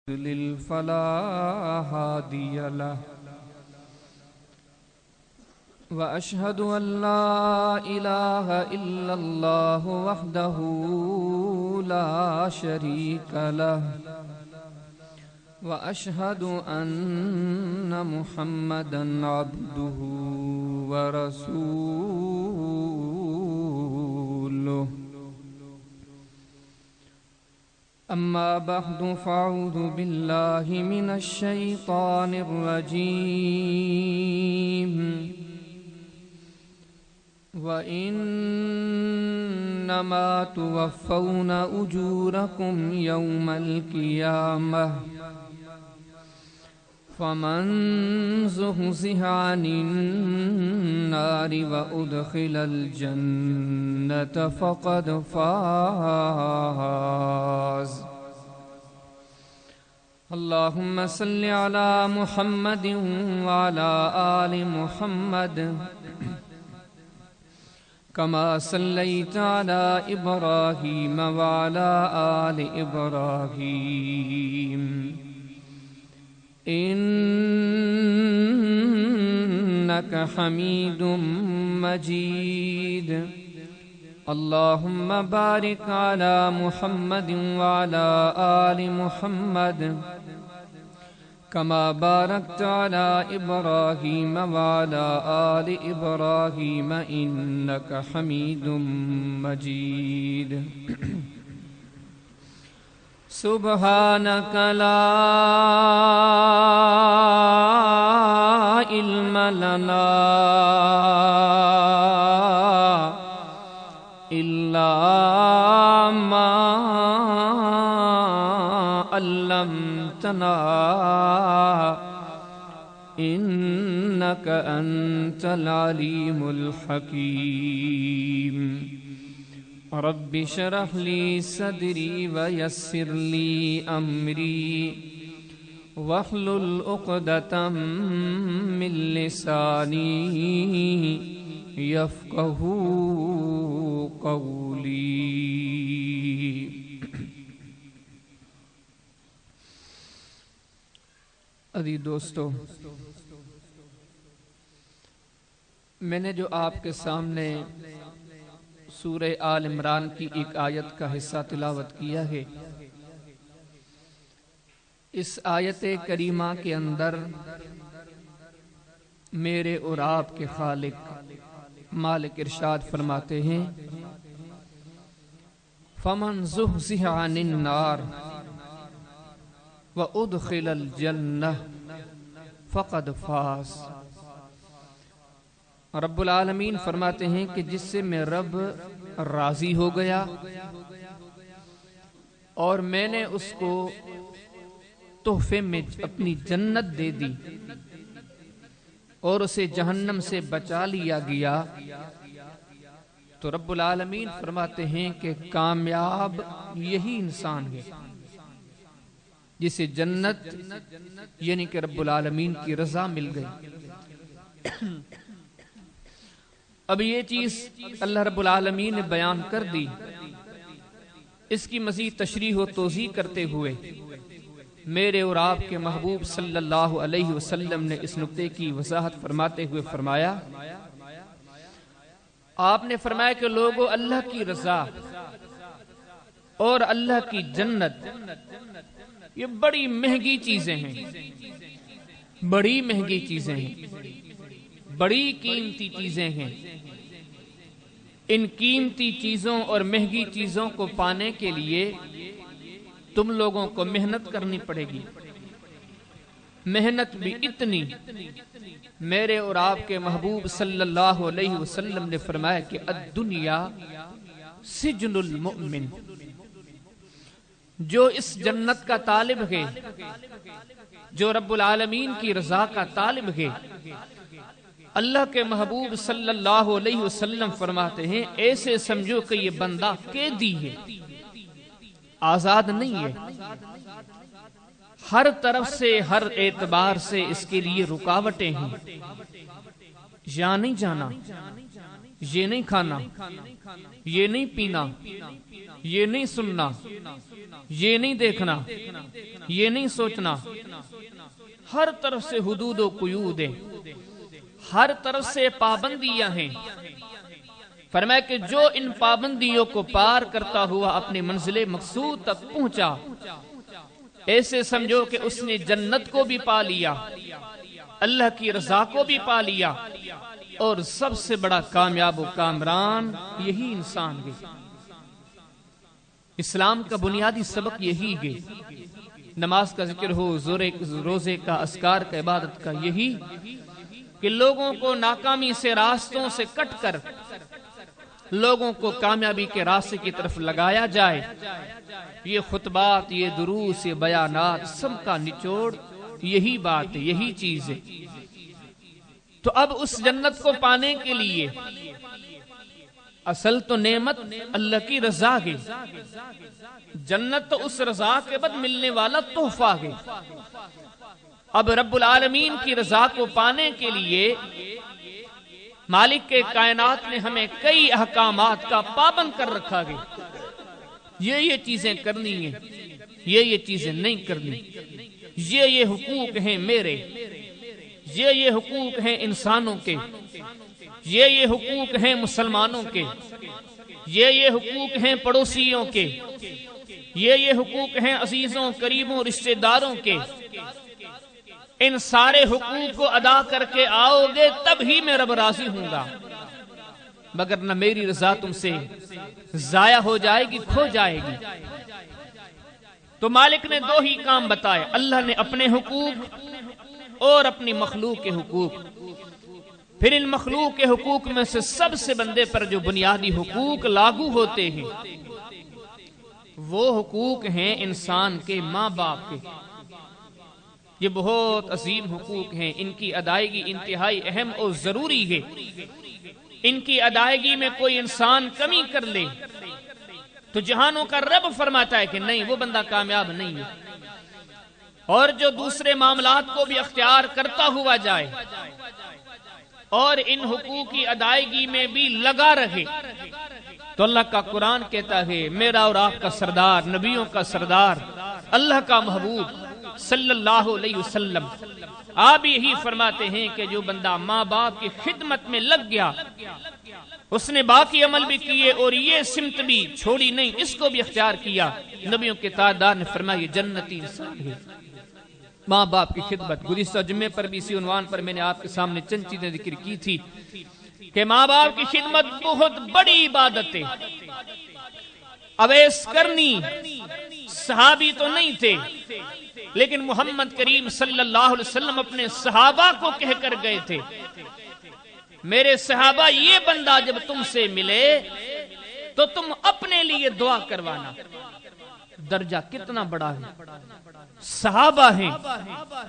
يضلل فلا هادي له وأشهد أن لا إله إلا الله وحده لا شريك له وأشهد أن محمدا عبده ورسوله أما بعد فأعوذ بالله من الشيطان الرجيم وإنما توفون أجوركم يوم القيامة فمن زحزح عن النار وأدخل الجنة فقد فاز. اللهم صل على محمد وعلى آل محمد كما صليت على إبراهيم وعلى آل إبراهيم إنك حميد مجيد. اللهم بارك على محمد وعلى آل محمد كما باركت على إبراهيم وعلى آل إبراهيم إنك حميد مجيد. سبحانك لا علم لنا إلا ما علمتنا إنك أنت العليم الحكيم. رب اشرح لي صدري ويسر لي أمري واحلل عقدة من لساني يفقهوا قولي. عزیز دوستو، میں نے جو آپ کے سامنے سورہ آل عمران کی ایک آیت کا حصہ تلاوت کیا ہے، اس آیت کریمہ کے اندر میرے اور آپ کے خالق مالک ارشاد فرماتے ہیں فَمَنْ زُحْزِحَ عَنِ النَّارِ وَأُدْخِلَ الْجَنَّةَ فَقَدْ فَازَ. رب العالمین فرماتے ہیں کہ جس سے میں رب راضی ہو گیا اور میں نے اس کو تحفے میں اپنی جنت دے دی اور اسے جہنم سے بچا لیا گیا، تو رب العالمین فرماتے ہیں کہ کامیاب یہی انسان ہے جسے جنت یعنی کہ رب العالمین کی رضا مل گئی. اب یہ چیز اللہ رب العالمین نے بیان کر دی. اس کی مزید تشریح و توضیح کرتے ہوئے میرے اور آپ کے محبوب صلی اللہ علیہ وسلم نے اس نقطے کی وضاحت فرماتے ہوئے فرمایا، آپ نے فرمایا کہ لوگوں، اللہ کی رضا اور اللہ کی جنت یہ بڑی مہنگی چیزیں ہیں، بڑی مہنگی چیزیں ہیں، بڑی قیمتی چیزیں ہیں. ان قیمتی چیزوں اور مہنگی چیزوں کو پانے کے لیے تم لوگوں کو محنت کرنی پڑے گی. محنت بھی اتنی، میرے اور آپ کے محبوب صلی اللہ علیہ وسلم نے فرمایا کہ الدنیا سجن المؤمن. جو اس جنت کا طالب ہے، جو رب العالمین کی رضا کا طالب ہے، اللہ کے محبوب صلی اللہ علیہ وسلم فرماتے ہیں ایسے سمجھو کہ یہ بندہ قیدی ہے، آزاد نہیں ہے. ہر طرف سے، ہر اعتبار سے اس کے لیے رکاوٹیں ہیں. یہاں نہیں جانا، یہ نہیں کھانا، یہ نہیں پینا، یہ نہیں سننا، یہ نہیں دیکھنا، یہ نہیں سوچنا. ہر طرف سے حدود و قیود ہیں، ہر طرف سے پابندیاں ہیں. فرمایا کہ جو ان پابندیوں کو پار کرتا ہوا اپنی منزل مقصود تک پہنچا، ایسے سمجھو کہ اس نے جنت کو بھی پا لیا، اللہ کی رضا کو بھی پا لیا، اور سب سے بڑا کامیاب و کامران یہی انسان ہے. اسلام کا بنیادی سبق یہی ہے. نماز کا ذکر ہو، روزے کا، اذکار کا، عبادت کا، یہی کہ لوگوں کو ناکامی سے، راستوں سے کٹ کر لوگوں کو کامیابی کے راستے کی طرف لگایا جائے. یہ خطبات، یہ دروس، یہ بیانات، سب کا نچوڑ یہی بات ہے، یہی چیز ہے. تو اب اس جنت کو پانے کے لیے اصل تو نعمت اللہ کی رضا ہے. جنت تو اس رضا کے بعد ملنے والا تحفہ ہے. اب رب العالمین کی رضا کو پانے کے لیے مالک کے کائنات نے ہمیں کئی احکامات کا پابند کر رکھا ہے. یہ چیزیں کرنی ہیں، یہ چیزیں نہیں کرنی. یہ حقوق ہیں میرے، یہ حقوق ہیں انسانوں کے، یہ حقوق ہیں مسلمانوں کے، یہ حقوق ہیں پڑوسیوں کے، یہ حقوق ہیں عزیزوں، قریبوں، رشتہ داروں کے. ان سارے حقوق کو ادا کر کے آؤ گے تب ہی میں رب راضی ہوں گا، مگر نہ میری رضا تم سے ضائع ہو جائے گی، کھو جائے گی. تو مالک نے دو ہی کام بتائے، اللہ نے اپنے حقوق اور اپنی مخلوق کے حقوق. پھر ان مخلوق کے حقوق میں سے سب سے بندے پر جو بنیادی حقوق لاگو ہوتے ہیں وہ حقوق ہیں انسان کے ماں باپ کے. یہ بہت عظیم حقوق ہیں، ان کی ادائیگی انتہائی اہم اور ضروری ہے. ان کی ادائیگی میں کوئی انسان کمی کر لے تو جہانوں کا رب فرماتا ہے کہ نہیں، وہ بندہ کامیاب نہیں ہے. اور جو دوسرے معاملات کو بھی اختیار کرتا ہوا جائے اور ان حقوق کی ادائیگی میں بھی لگا رہے تو اللہ کا قرآن کہتا ہے، میرا اور آپ کا سردار، نبیوں کا سردار، اللہ کا محبوب صلی اللہ علیہ وسلم آپ یہی فرماتے ہیں کہ جو بندہ ماں باپ کی خدمت میں لگ گیا، اس نے باقی عمل بھی کیے اور یہ سمت بھی چھوڑی نہیں، اس کو بھی اختیار کیا. نبیوں کے تاجدار نے فرمایا یہ جنتی انسان ہے. ماں باپ کی خدمت، گزشتہ جمعے پر بھی اسی عنوان پر میں نے آپ کے سامنے چند چیزیں ذکر کی تھی کہ ماں باپ کی خدمت بہت بڑی عبادت ہے. اویس کرنی صحابی تو نہیں تھے، لیکن محمد کریم صلی اللہ علیہ وسلم اپنے صحابہ کو کہہ کر گئے تھے، میرے صحابہ یہ بندہ جب تم سے ملے تو تم اپنے لیے دعا کروانا. درجہ کتنا بڑا ہے. صحابہ ہیں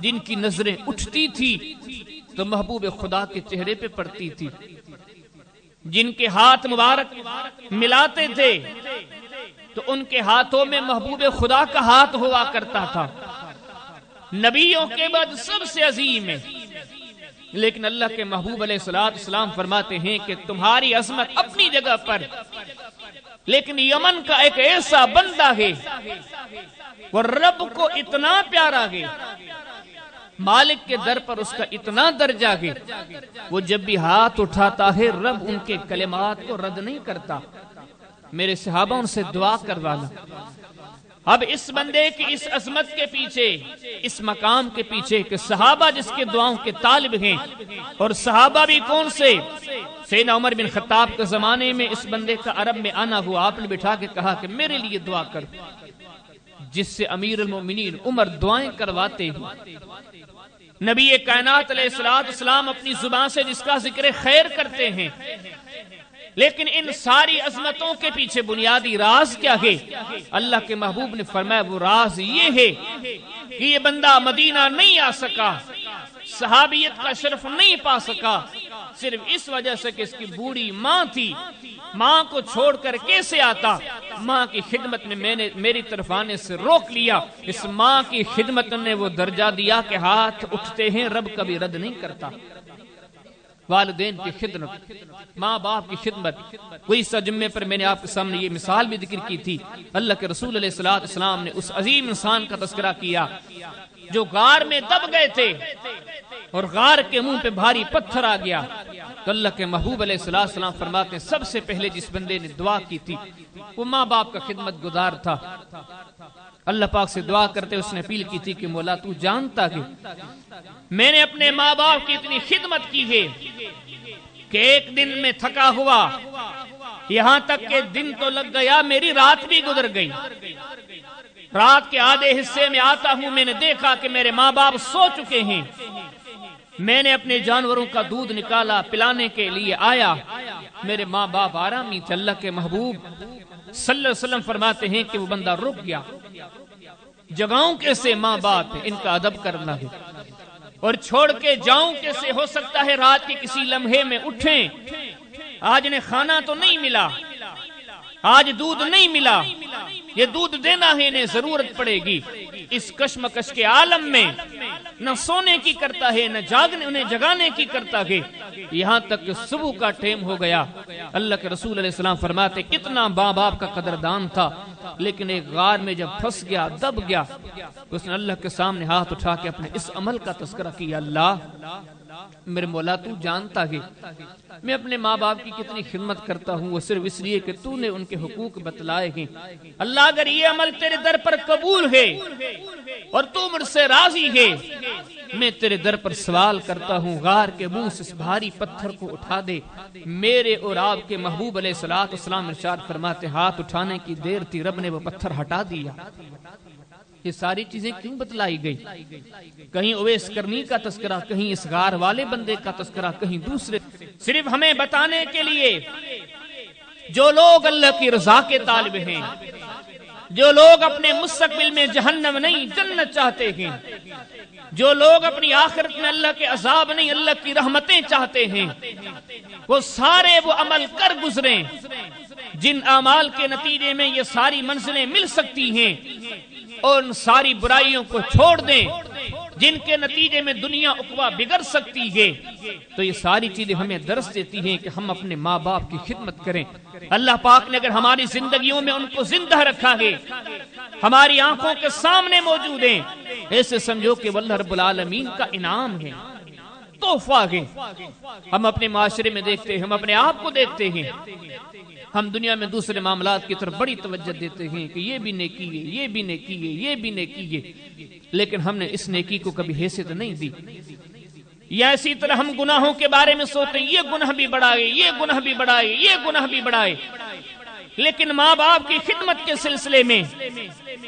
جن کی نظریں اٹھتی تھی تو محبوب خدا کے چہرے پہ پڑتی تھی، جن کے ہاتھ مبارک ملاتے تھے تو ان کے ہاتھوں میں محبوب خدا کا ہاتھ ہوا کرتا تھا. نبیوں کے بعد سب سے عظیم ہے، لیکن اللہ کے محبوب علیہ السلام فرماتے ہیں کہ تمہاری عظمت اپنی جگہ پر، لیکن یمن کا ایک ایسا بندہ ہے وہ رب کو اتنا پیارا ہے، مالک کے در پر اس کا اتنا درجہ ہے، وہ جب بھی ہاتھ اٹھاتا ہے رب ان کے کلمات کو رد نہیں کرتا. میرے صحابہ ان سے دعا کروانا. اب اس بندے کی اس عظمت کے پیچھے، اس مقام کے پیچھے کہ صحابہ جس کے دعاؤں کے طالب ہیں، اور صحابہ بھی کون سے؟ سیدنا عمر بن خطاب کے زمانے میں اس بندے کا عرب میں آنا ہوا. آپ نے بٹھا کے کہا کہ میرے لیے دعا کر، جس سے امیر المومنین عمر دعائیں کرواتے ہیں. نبی کائنات علیہ السلام اپنی زبان سے جس کا ذکر خیر کرتے ہیں، لیکن ان ساری عظمتوں کے پیچھے بنیادی راز کیا ہے؟ اللہ کے محبوب نے فرمایا وہ راز یہ ہے کہ یہ بندہ مدینہ نہیں آ سکا، صحابیت کا شرف نہیں پا سکا، صرف اس وجہ سے کہ اس کی بوڑھی ماں تھی. ماں کو چھوڑ کر کیسے آتا؟ ماں کی خدمت میں میں نے میری طرف آنے سے روک لیا. اس ماں کی خدمت نے وہ درجہ دیا کہ ہاتھ اٹھتے ہیں رب کبھی رد نہیں کرتا. والدین کی خدمت، ماں باپ کی خدمت. کوئی سا جمعے پر میں نے آپ کے سامنے یہ مثال بھی ذکر کی تھی. اللہ کے رسول علیہ السلام نے اس عظیم انسان کا تذکرہ کیا جو غار میں دب گئے تھے اور غار کے منہ پہ بھاری پتھر آ گیا. تو اللہ کے محبوب علیہ السلام فرماتے ہیں سب سے پہلے جس بندے نے دعا کی تھی وہ ماں باپ کا خدمت گزار تھا. اللہ پاک سے دعا کرتے اس نے اپیل کی تھی کہ مولا تو جانتا کہ میں نے اپنے ماں باپ کی اتنی خدمت کی ہے کہ ایک دن میں تھکا ہوا، یہاں تک کہ دن تو لگ گیا، میری رات بھی گزر گئی. رات کے آدھے حصے میں آتا ہوں، میں نے دیکھا کہ میرے ماں باپ سو چکے ہیں. میں نے اپنے جانوروں کا دودھ نکالا پلانے کے لیے آیا، میرے ماں باپ آرامی تھے. اللہ کے محبوب صلی اللہ علیہ وسلم فرماتے ہیں کہ وہ بندہ رک گیا. جگاؤں کیسے ماں باپ ان کا ادب کرنا ہے، اور چھوڑ کے جاؤں کیسے؟ ہو سکتا ہے رات کے کسی لمحے میں اٹھیں، آج نے کھانا تو نہیں ملا، آج دودھ نہیں ملا، یہ دودھ دینا ہے، انہیں ضرورت پڑے گی. اس کشمکش کے عالم میں نہ سونے کی کرتا ہے نہ انہیں جگانے کی کرتا ہے، یہاں تک کہ صبح کا ٹائم ہو گیا. اللہ کے رسول علیہ السلام فرماتے اتنا ماں باپ کا قدردان تھا، لیکن ایک غار میں جب پھنس گیا، دب گیا، اس نے اللہ کے سامنے ہاتھ اٹھا کے اپنے اس عمل کا تذکرہ کیا. اللہ میرے مولا تو جانتا ہے میں اپنے ماں باپ کی کتنی خدمت کرتا ہوں، وہ صرف اس لیے کہ تو نے ان کے حقوق بتلائے ہیں. اللہ اگر یہ عمل تیرے در پر قبول ہے اور تو مجھ سے راضی ہے، میں تیرے در پر سوال کرتا ہوں غار کے منہ سے اس بھاری پتھر کو اٹھا دے. میرے اور آپ کے محبوب علیہ السلام ارشاد فرماتے ہاتھ اٹھانے کی دیر تھی، رب نے وہ پتھر ہٹا دیا. یہ ساری چیزیں کیوں بتلائی گئی؟ کہیں اویس کرنی کا تذکرہ، کہیں اس غار والے بندے کا تذکرہ، کہیں دوسرے، صرف ہمیں بتانے کے لیے جو لوگ اللہ کی رضا کے طالب ہیں، جو لوگ اپنے مستقبل میں جہنم نہیں جنت چاہتے ہیں، جو لوگ اپنی آخرت میں اللہ کے عذاب نہیں اللہ کی رحمتیں چاہتے ہیں، وہ سارے وہ عمل کر گزریں جن اعمال کے نتیجے میں یہ ساری منزلیں مل سکتی ہیں، اور ان ساری برائیوں کو چھوڑ دیں جن کے نتیجے میں دنیا عقبہ بگڑ سکتی ہے. تو یہ ساری چیزیں ہمیں درس دیتی ہیں کہ ہم اپنے ماں باپ کی خدمت کریں. اللہ پاک نے اگر ہماری زندگیوں میں ان کو زندہ رکھا ہے، ہماری آنکھوں کے سامنے موجود ہیں، ایسے سمجھو کہ واللہ رب العالمین کا انعام ہے، تحفہ ہے. ہم اپنے معاشرے میں دیکھتے ہیں، ہم اپنے آپ کو دیکھتے ہیں، ہم دنیا میں دوسرے معاملات کی طرف بڑی توجہ دیتے ہیں کہ یہ بھی نیکی ہے، یہ بھی نیکی ہے، یہ بھی نیکی ہے، لیکن ہم نے اس نیکی کو کبھی حیثیت نہیں دی. یا اسی طرح ہم گناہوں کے بارے میں سوچتے ہیں یہ گناہ بھی بڑھائے، یہ گناہ بھی بڑھائے، یہ گناہ بھی بڑھائے، لیکن ماں باپ کی خدمت کے سلسلے میں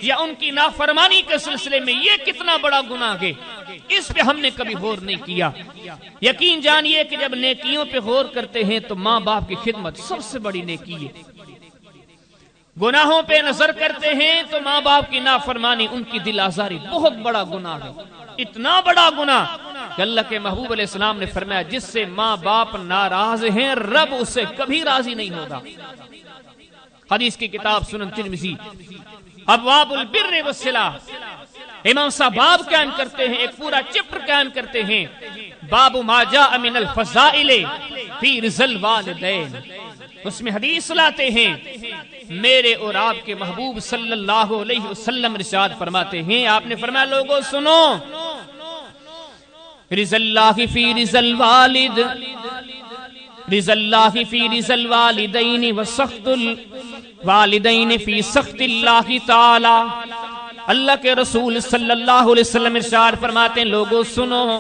یا ان کی نافرمانی کے سلسلے میں یہ کتنا بڑا گناہ ہے، اس پہ ہم نے کبھی غور نہیں کیا. یقین جانیے کہ جب نیکیوں پہ غور کرتے ہیں تو ماں باپ کی خدمت سب سے بڑی نیکی ہے. گناہوں پہ نظر کرتے ہیں تو ماں باپ کی نافرمانی، ان کی دل آزاری بہت بڑا گناہ ہے. اتنا بڑا گناہ کہ اللہ کے محبوب علیہ السلام نے فرمایا جس سے ماں باپ ناراض ہیں رب اس سے کبھی راضی نہیں ہوگا. حدیث کی کتاب سنن ترمذی ابواب البر والصلہ، امام صاحب باب قائم کرتے ہیں، ایک پورا چپٹر قائم کرتے ہیں، باب ما جاء من الفضائل فی رضا الوالدین. اس میں حدیث لاتے ہیں، میرے اور آپ کے محبوب صلی اللہ علیہ وسلم ارشاد فرماتے ہیں، آپ نے فرمایا لوگوں سنو، رضا اللہ فی رضا الوالد، رضا اللہ فی رضا الوالدین وسخط الوالدین فی سخط اللہ تعالی. اللہ کے رسول صلی اللہ علیہ وسلم ارشاد فرماتے ہیں لوگوں سنو،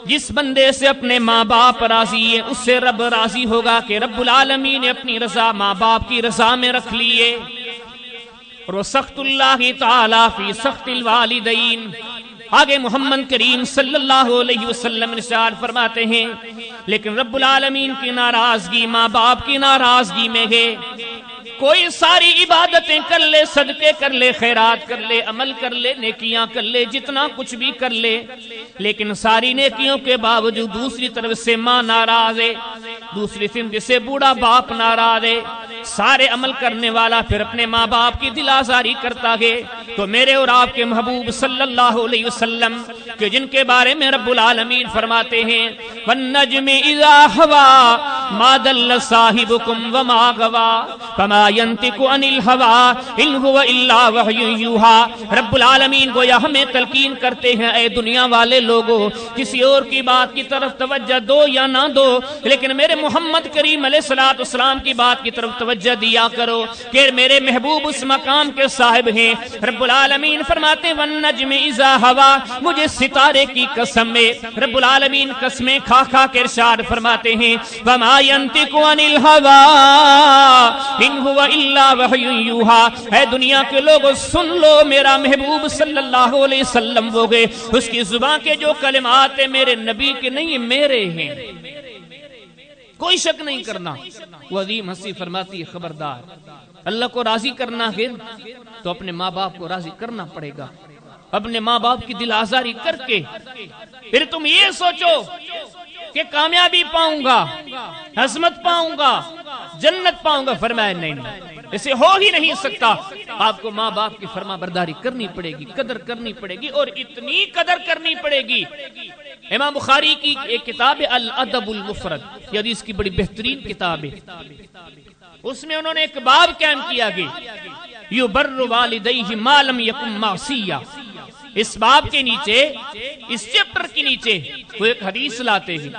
جس بندے سے اپنے ماں باپ راضی ہے اس سے رب راضی ہوگا کہ رب العالمین نے اپنی رضا ماں باپ کی رضا میں رکھ لیے. اور وہ سخط اللہ تعالی فی سخط الوالدین، آگے محمد کریم صلی اللہ علیہ وسلم ارشاد فرماتے ہیں لیکن رب العالمین کی ناراضگی ماں باپ کی ناراضگی میں ہے. کوئی ساری عبادتیں کر لے، صدقے کر لے، خیرات کر لے، عمل کر لے، نیکیاں کر لے، جتنا کچھ بھی کر لے، لیکن ساری نیکیوں کے باوجود دوسری طرف سے ماں ناراض ہے، دوسری طرف سے بوڑھا باپ ناراض ہے، سارے عمل کرنے والا پھر اپنے ماں باپ کی دل آزاری کرتا ہے، تو میرے اور آپ کے محبوب صلی اللہ علیہ وسلم کہ جن کے بارے میں رب العالمین فرماتے ہیں والنجم اذا هوى ما ضل صاحبكم وما غوى فما ينطق عن الهوى ان هو الا وحی یوحى۔ رب العالمین گویا ہمیں تلقین کرتے ہیں اے دنیا والے لوگوں، کسی اور کی بات کی طرف توجہ دو یا نہ دو، لیکن میرے محمد کریم علیہ الصلوۃ والسلام کی بات کی طرف توجہ دیا کرو کہ میرے محبوب اس مقام کے صاحب ہیں۔ رب العالمین فرماتے ہیں والنجم اذا هوى، مجھے ستارے کی قسم میں رب العالمین قسمیں کھا کھا کے ارشاد فرماتے ہیں وما ينطق عن الهوى ان هو الا وحی یوحى۔ اے دنیا کے لوگوں سن لو، میرا محبوب صلی اللہ علیہ وسلم وہ گئے، اس کی زبان کے جو کلمات ہیں میرے نبی کے نہیں میرے ہیں، کوئی شک نہیں کرنا۔ وہ عظیم ہنسی فرماتی ہے خبردار، اللہ کو راضی کرنا ہے تو اپنے ماں باپ کو راضی کرنا پڑے گا، اپنے ماں باپ کی دل آزاری کر کے پھر تم یہ سوچو کہ کامیابی پاؤں گا، عظمت پاؤں گا، جنت پاؤں گا، فرمایا نہیں، اسے ہو ہی نہیں سکتا۔ آپ کو ماں باپ کی فرما برداری کرنی پڑے گی، قدر کرنی پڑے گی، اور اتنی قدر کرنی پڑے گی۔ امام بخاری کی ایک کتاب ہے الادب المفرد، یہ حدیث کی بڑی بہترین کتاب ہے، اس میں انہوں نے ایک باب قائم کیا کہ یبر والدیہ ما لم یکن معصیہ۔ اس باب کے نیچے، اس چیپٹر کے نیچے وہ ایک حدیث لاتے ہیں،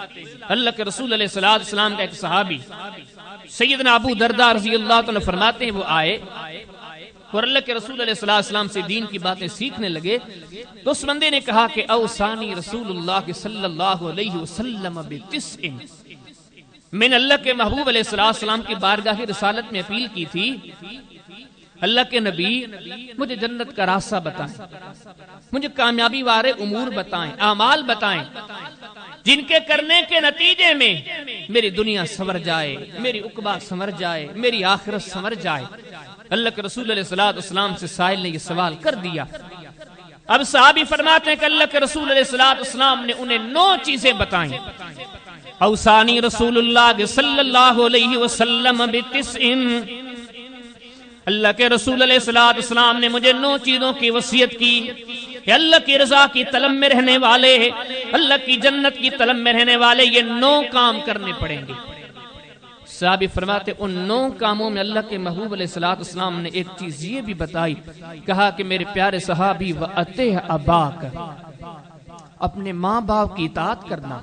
اللہ کے رسول علیہ السلام کا ایک صحابی سیدنا ابو درداء رضی اللہ عنہ فرماتے ہیں وہ آئے اور اللہ کے رسول علیہ السلام سے دین کی باتیں سیکھنے لگے، تو اس بندے نے کہا کہ اوصانی رسول اللہ صلی اللہ علیہ وسلم بتسع، میں نے اللہ کے محبوب علیہ السلام کی بارگاہ رسالت میں اپیل کی تھی اللہ کے نبی مجھے جنت کا راستہ بتائیں، مجھے کامیابی والے امور بتائیں، اعمال بتائیں جن کے کرنے کے نتیجے میں میری دنیا سنور جائے، میری عقبہ سنور جائے، میری آخرت سنور جائے۔ اللہ کے رسول علیہ السلام سے سائل نے یہ سوال کر دیا۔ اب صحابی فرماتے ہیں کہ اللہ کے رسول علیہ السلام نے انہیں 9 چیزیں بتائیں۔ اوصانی رسول اللہ صلی اللہ علیہ وسلم بتسع، اللہ کے رسول علیہ السلام نے مجھے 9 چیزوں کی وصیت کی کہ اللہ کی رضا کی طلب میں رہنے والے، اللہ کی جنت کی طلب میں رہنے والے یہ 9 کام کرنے پڑیں گے۔ صحابی فرماتے ان 9 کاموں میں اللہ کے محبوب علیہ السلام نے ایک چیز یہ بھی بتائی، کہا کہ میرے پیارے صحابی وَأَطِعْ أَبَاكَ، اپنے ماں باپ کی اطاعت کرنا۔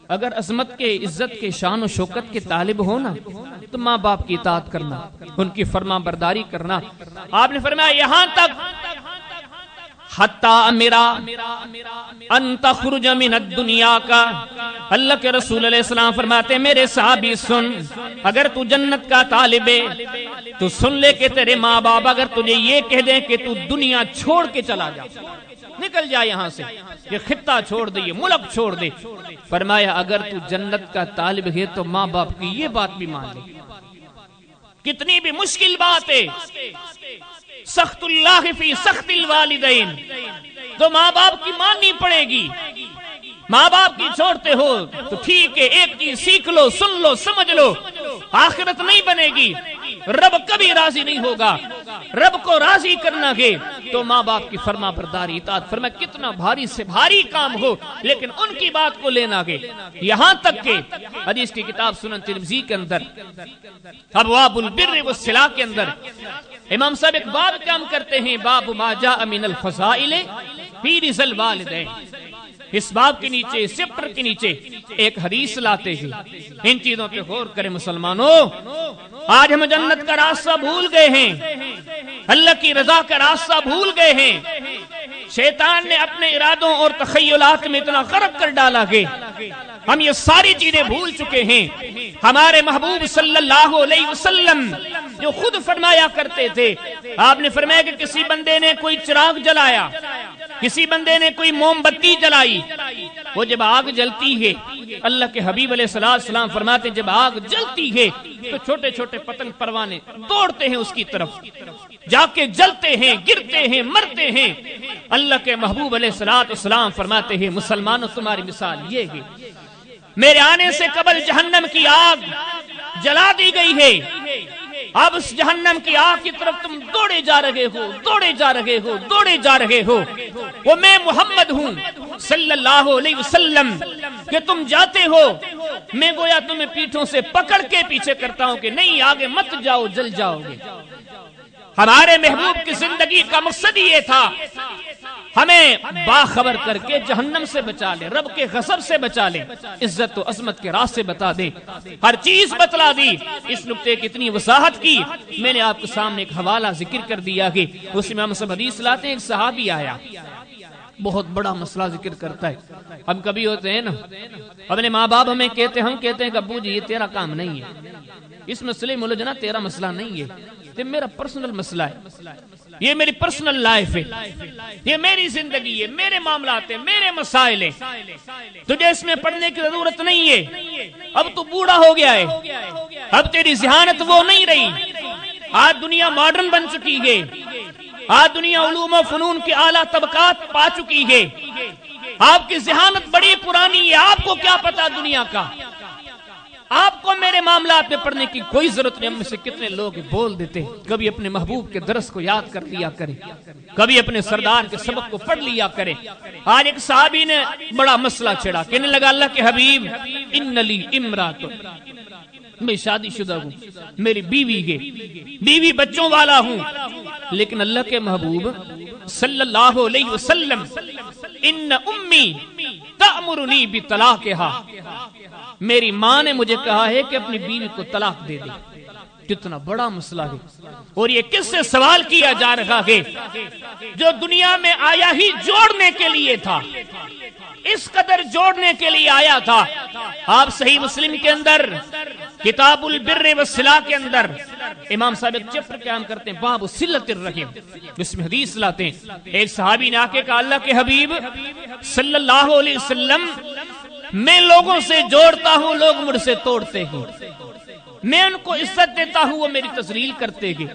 اگر عظمت کے، عزت کے، شان و شوکت کے طالب ہونا تو ماں باپ کی اطاعت کرنا، ان کی فرما برداری کرنا۔ آپ نے فرمایا یہاں تک حتی امرا ان تخرج من الدنیا کا، اللہ کے رسول علیہ السلام فرماتے میرے صحابی سن، اگر تو جنت کا طالب ہے تو سن لے کہ تیرے ماں باپ اگر تجھے یہ کہہ دیں کہ تو دنیا چھوڑ کے چلا جا، نکل جا یہاں سے، یہ خطہ چھوڑ دے، یہ ملک چھوڑ دے، فرمایا اگر تو جنت کا طالب ہے تو ماں باپ کی یہ بات بھی مان لے۔ کتنی بھی مشکل بات ہے، سخت اللہ فی سخت الوالدین، تو ماں باپ کی ماننی پڑے گی۔ ماں باپ کی چھوڑتے ہو تو ٹھیک ہے، ایک چیز سیکھ لو، سن لو، سمجھ لو، آخرت نہیں بنے گی، رب کبھی راضی نہیں ہوگا۔ رب کو راضی کرنا ہے تو ماں باپ کی فرما برداری اطاعت، فرمایا کتنا بھاری سے بھاری کام ہو لیکن ان کی بات کو لینا ہے۔ یہاں تک کہ حدیث کی کتاب سنن ترمذی کے اندر ابواب البر والصلہ کے اندر امام صاحب ایک باب کام کرتے ہیں، باب ما جاء من الفضائل فی رضا الوالدین۔ اس باب کے نیچے، اس چیپٹر کے نیچے ایک حدیث لاتے ہیں۔ ان چیزوں پہ غور کریں مسلمانوں، آج ہم جنت کا راستہ بھول گئے ہیں، اللہ کی رضا کا راستہ بھول گئے ہیں، شیطان نے اپنے ارادوں اور تخیلات میں اتنا غرق کر ڈالا کہ ہم یہ ساری چیزیں بھول چکے ہیں۔ ہمارے محبوب صلی اللہ علیہ وسلم جو خود فرمایا کرتے تھے، آپ نے فرمایا کہ کسی بندے نے کوئی چراغ جلایا، کسی بندے نے کوئی موم بتی جلائی، وہ جب آگ جلتی ہے، اللہ کے حبیب علیہ السلام فرماتے جب آگ جلتی ہے تو چھوٹے چھوٹے پتنگ پروانے دوڑتے ہیں اس کی طرف، جا کے جلتے ہیں، گرتے ہیں، مرتے ہیں۔ اللہ کے محبوب علیہ السلام فرماتے ہیں مسلمانوں تمہاری مثال یہ ہے، میرے آنے سے قبل جہنم کی آگ جلا دی گئی ہے، اب اس جہنم کی آگ کی طرف تم دوڑے جا رہے ہو، دوڑے جا رہے ہو، دوڑے جا رہے ہو، وہ میں محمد ہوں صلی اللہ علیہ وسلم کہ تم جاتے ہو، میں گویا تمہیں پیٹھوں سے پکڑ کے پیچھے کرتا ہوں کہ نہیں آگے مت جاؤ، جل جاؤ گے۔ ہمارے محبوب کی زندگی کا مقصد یہ تھا ہمیں باخبر کر کے جہنم سے بچا لے، رب کے غضب سے بچا لے، عزت و عظمت کے راستے بتا دے، ہر چیز بتلا دی۔ اس نقطے کی اتنی وضاحت کی، میں نے آپ کے سامنے ایک حوالہ ذکر کر دیا کہ اس امام صاحب حدیث لاتے ہیں، ایک صحابی آیا، بہت بڑا مسئلہ ذکر کرتا ہے۔ ہم کبھی ہوتے ہیں نا، اپنے ماں باپ ہمیں کہتے ہیں کہ ابو جی یہ تیرا کام نہیں ہے، اس مسئلے میں الجھنا تیرا مسئلہ نہیں ہے، یہ میرا پرسنل مسئلہ ہے، یہ میری پرسنل لائف ہے، یہ میری زندگی ہے، میرے معاملات ہیں، میرے مسائل ہیں، تجھے اس میں پڑھنے کی ضرورت نہیں ہے، اب تو بوڑھا ہو گیا ہے، اب تیری ذہانت وہ نہیں رہی، آج دنیا ماڈرن بن چکی ہے، آج دنیا علوم و فنون کے اعلیٰ طبقات پا چکی ہے، آپ کی ذہانت بڑی پرانی ہے، آپ کو کیا پتا دنیا کا، آپ کو میرے معاملات میں پڑھنے کی کوئی ضرورت نہیں۔ ہم میں سے کتنے لوگ بول دیتے کبھی اپنے محبوب کے درس کو یاد کر لیا کرے، کبھی اپنے سردار کے سبق کو پڑھ لیا کرے۔ آج ایک صحابی نے بڑا مسئلہ چھڑا، کہنے لگا اللہ کے حبیب ان لی امرات، میں شادی شدہ ہوں، میری بیوی ہے، بیوی بچوں والا ہوں، لیکن اللہ کے محبوب صلی اللہ علیہ وسلم ان امی تأمرنی بطلاقہا، میری ماں نے مجھے کہا ہے کہ اپنی بیوی کو طلاق دے دے۔ کتنا بڑا مسئلہ ہے، اور یہ کس سے سوال کیا جا رہا ہے؟ جو دنیا میں آیا ہی جوڑنے کے لیے تھا، اس قدر جوڑنے کے لیے آیا تھا۔ آپ صحیح مسلم کے اندر کتاب البر والصلہ کے اندر امام صاحب ایک چیپٹر قیام کرتے ہیں، باب صلۃ الرحم، جس میں حدیث لاتے ہیں، ایک صحابی نے آ کے کہا اللہ کے حبیب صلی اللہ علیہ وسلم میں لوگوں سے جوڑتا ہوں، لوگ مجھ سے توڑتے ہیں، میں ان کو عزت دیتا ہوں، وہ میری تذلیل کرتے ہیں،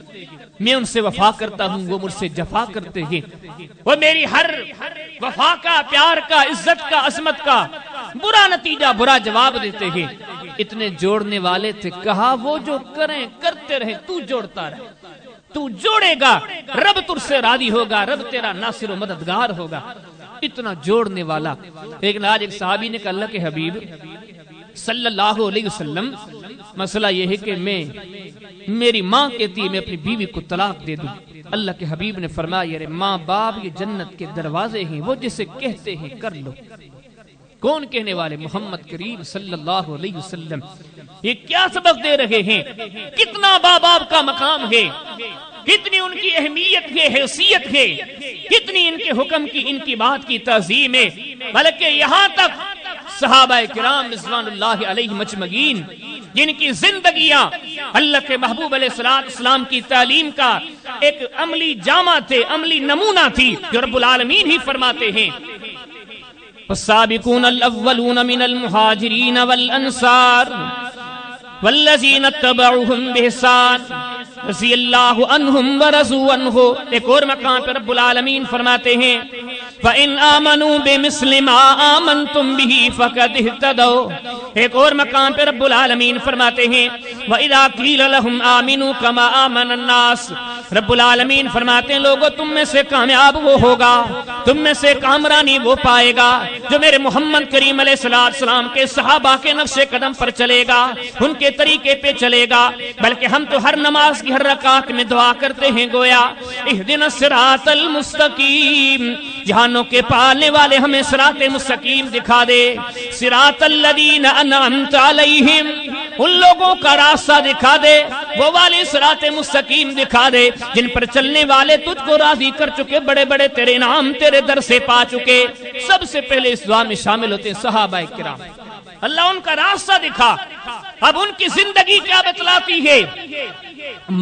میں ان سے وفا کرتا ہوں، وہ مجھ سے جفا کرتے ہیں، وہ میری ہر وفا کا، پیار کا، عزت کا، عظمت کا برا نتیجہ، برا جواب دیتے ہیں۔ اتنے جوڑنے والے تھے، کہا وہ جو کریں کرتے رہے، تو جوڑتا رہے، تو جوڑے گا، رب تجھ سے راضی ہوگا، رب تیرا ناصر و مددگار ہوگا۔ اتنا جوڑنے والا۔ لیکن آج ایک صحابی نے کہا اللہ کے حبیب صلی اللہ علیہ وسلم مسئلہ یہ ہے کہ میری ماں کہتی ہے میں اپنی بیوی کو طلاق دے دوں۔ اللہ کے حبیب نے فرمایا ارے ماں باپ یہ جنت کے دروازے ہیں، وہ جسے کہتے ہیں کر لو۔ کون کہنے والے؟ محمد کریم صلی اللہ علیہ وسلم۔ یہ کیا سبق دے رہے ہیں؟ کتنا باپ باپ کا مقام ہے، کتنی ان کی اہمیت ہے، حیثیت ہے، کتنی ان کے حکم کی، ان کی بات کی تعظیم ہے۔ بلکہ یہاں تک صحابہ کرام رضوان اللہ علیہ مجمعین، جن کی زندگیاں اللہ کے محبوب علیہ السلام کی تعلیم کا ایک عملی جامع تھے، عملی نمونہ تھی، جو رب العالمین ہی فرماتے ہیں والسابقون الاولون من المہاجرین والانصار والذین اتبعوہم بإحسان رضی اللہ عنہم ورضوا عنہ۔ ایک اور مقام پر رب العالمین فرماتے ہیں فَإِنْ آمَنُوا بِمِثْلِ مَا آمَنْتُمْ بِهِ فَقَدْ اهْتَدَوْا۔ ایک اور مقام پر رب العالمین فرماتے ہیں وَإِذَا قِيلَ لَهُمْ آمِنُوا كَمَا آمَنَ النَّاسُ۔ رب العالمین فرماتے ہیں لوگوں تم میں سے کامیاب وہ ہوگا، تم میں سے کامرانی وہ پائے گا جو میرے محمد کریم علیہ السلام کے صحابہ کے نقش قدم پر چلے گا، ان کے طریقے پہ چلے گا۔ بلکہ ہم تو ہر نماز کی ہر رکعت میں دعا کرتے ہیں گویا اہدنا الصراط المستقیم، جہانوں کے پالنے والے ہمیں صراط مستقیم دکھا دے، صراط الذین انعمت علیہم، ان لوگوں کا راستہ دکھا دے، وہ والے صراط مستقیم دکھا دے جن پر چلنے والے تجھ کو راضی کر چکے، بڑے بڑے تیرے نام تیرے در سے پا چکے۔ سب سے پہلے اس دعا میں شامل ہوتے ہیں صحابہ کرام، اللہ ان کا راستہ دکھا۔ اب ان کی زندگی کیا بتلاتی ہے؟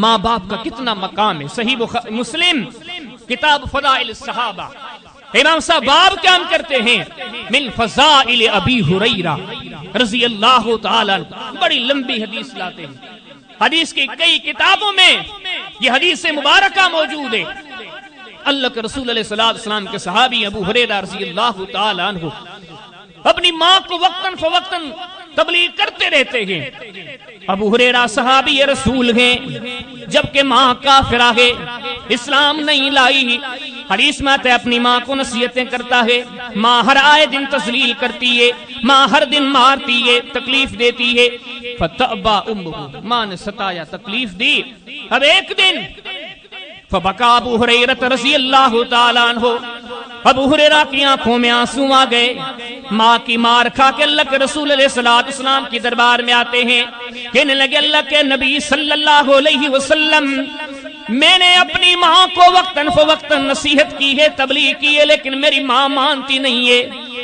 ماں باپ کا کتنا مقام ہے۔ صحیح مسلم کتاب فضائل الصحابہ، امام صاحب باب کیا ہم کرتے ہیں من فضائل ابی ہریرہ رضی اللہ تعالی عنہ، بڑی لمبی حدیث لاتے ہیں، حدیث کی کئی کتابوں میں یہ حدیث مبارکہ موجود ہے۔ اللہ کے رسول علیہ السلام کے صحابی ابو ہریرہ رضی اللہ تعالی عنہ اپنی ماں کو وقتاً فوقتاً تبلیغ کرتے رہتے ہیں۔ ابو ہریرہ صحابی رسول ہیں، جبکہ ماں کافرہ ہے، اسلام نہیں لائی۔ حدیث میں آتا ہے اپنی ماں کو نصیحتیں کرتا ہے، ماں ہر آئے دن تذلیل کرتی ہے، ماں ہر دن مارتی ہے، تکلیف دیتی ہے۔ فتأبا امہ، ماں نے ستایا، تکلیف دی۔ اب ایک دن فبکا ابو ہریرہ رضی اللہ تعالیٰ عنہ، ابو ہریرہ کی آنکھوں میں آنسو آ گئے۔ ماں کی مار کھا کے اللہ کے رسول علیہ السلام کی دربار میں آتے ہیں، کہنے لگے اللہ کے نبی صلی اللہ علیہ وسلم، میں نے اپنی ماں کو وقتاً فوقتاً نصیحت کی ہے، تبلیغ کی ہے، لیکن میری ماں مانتی نہیں ہے،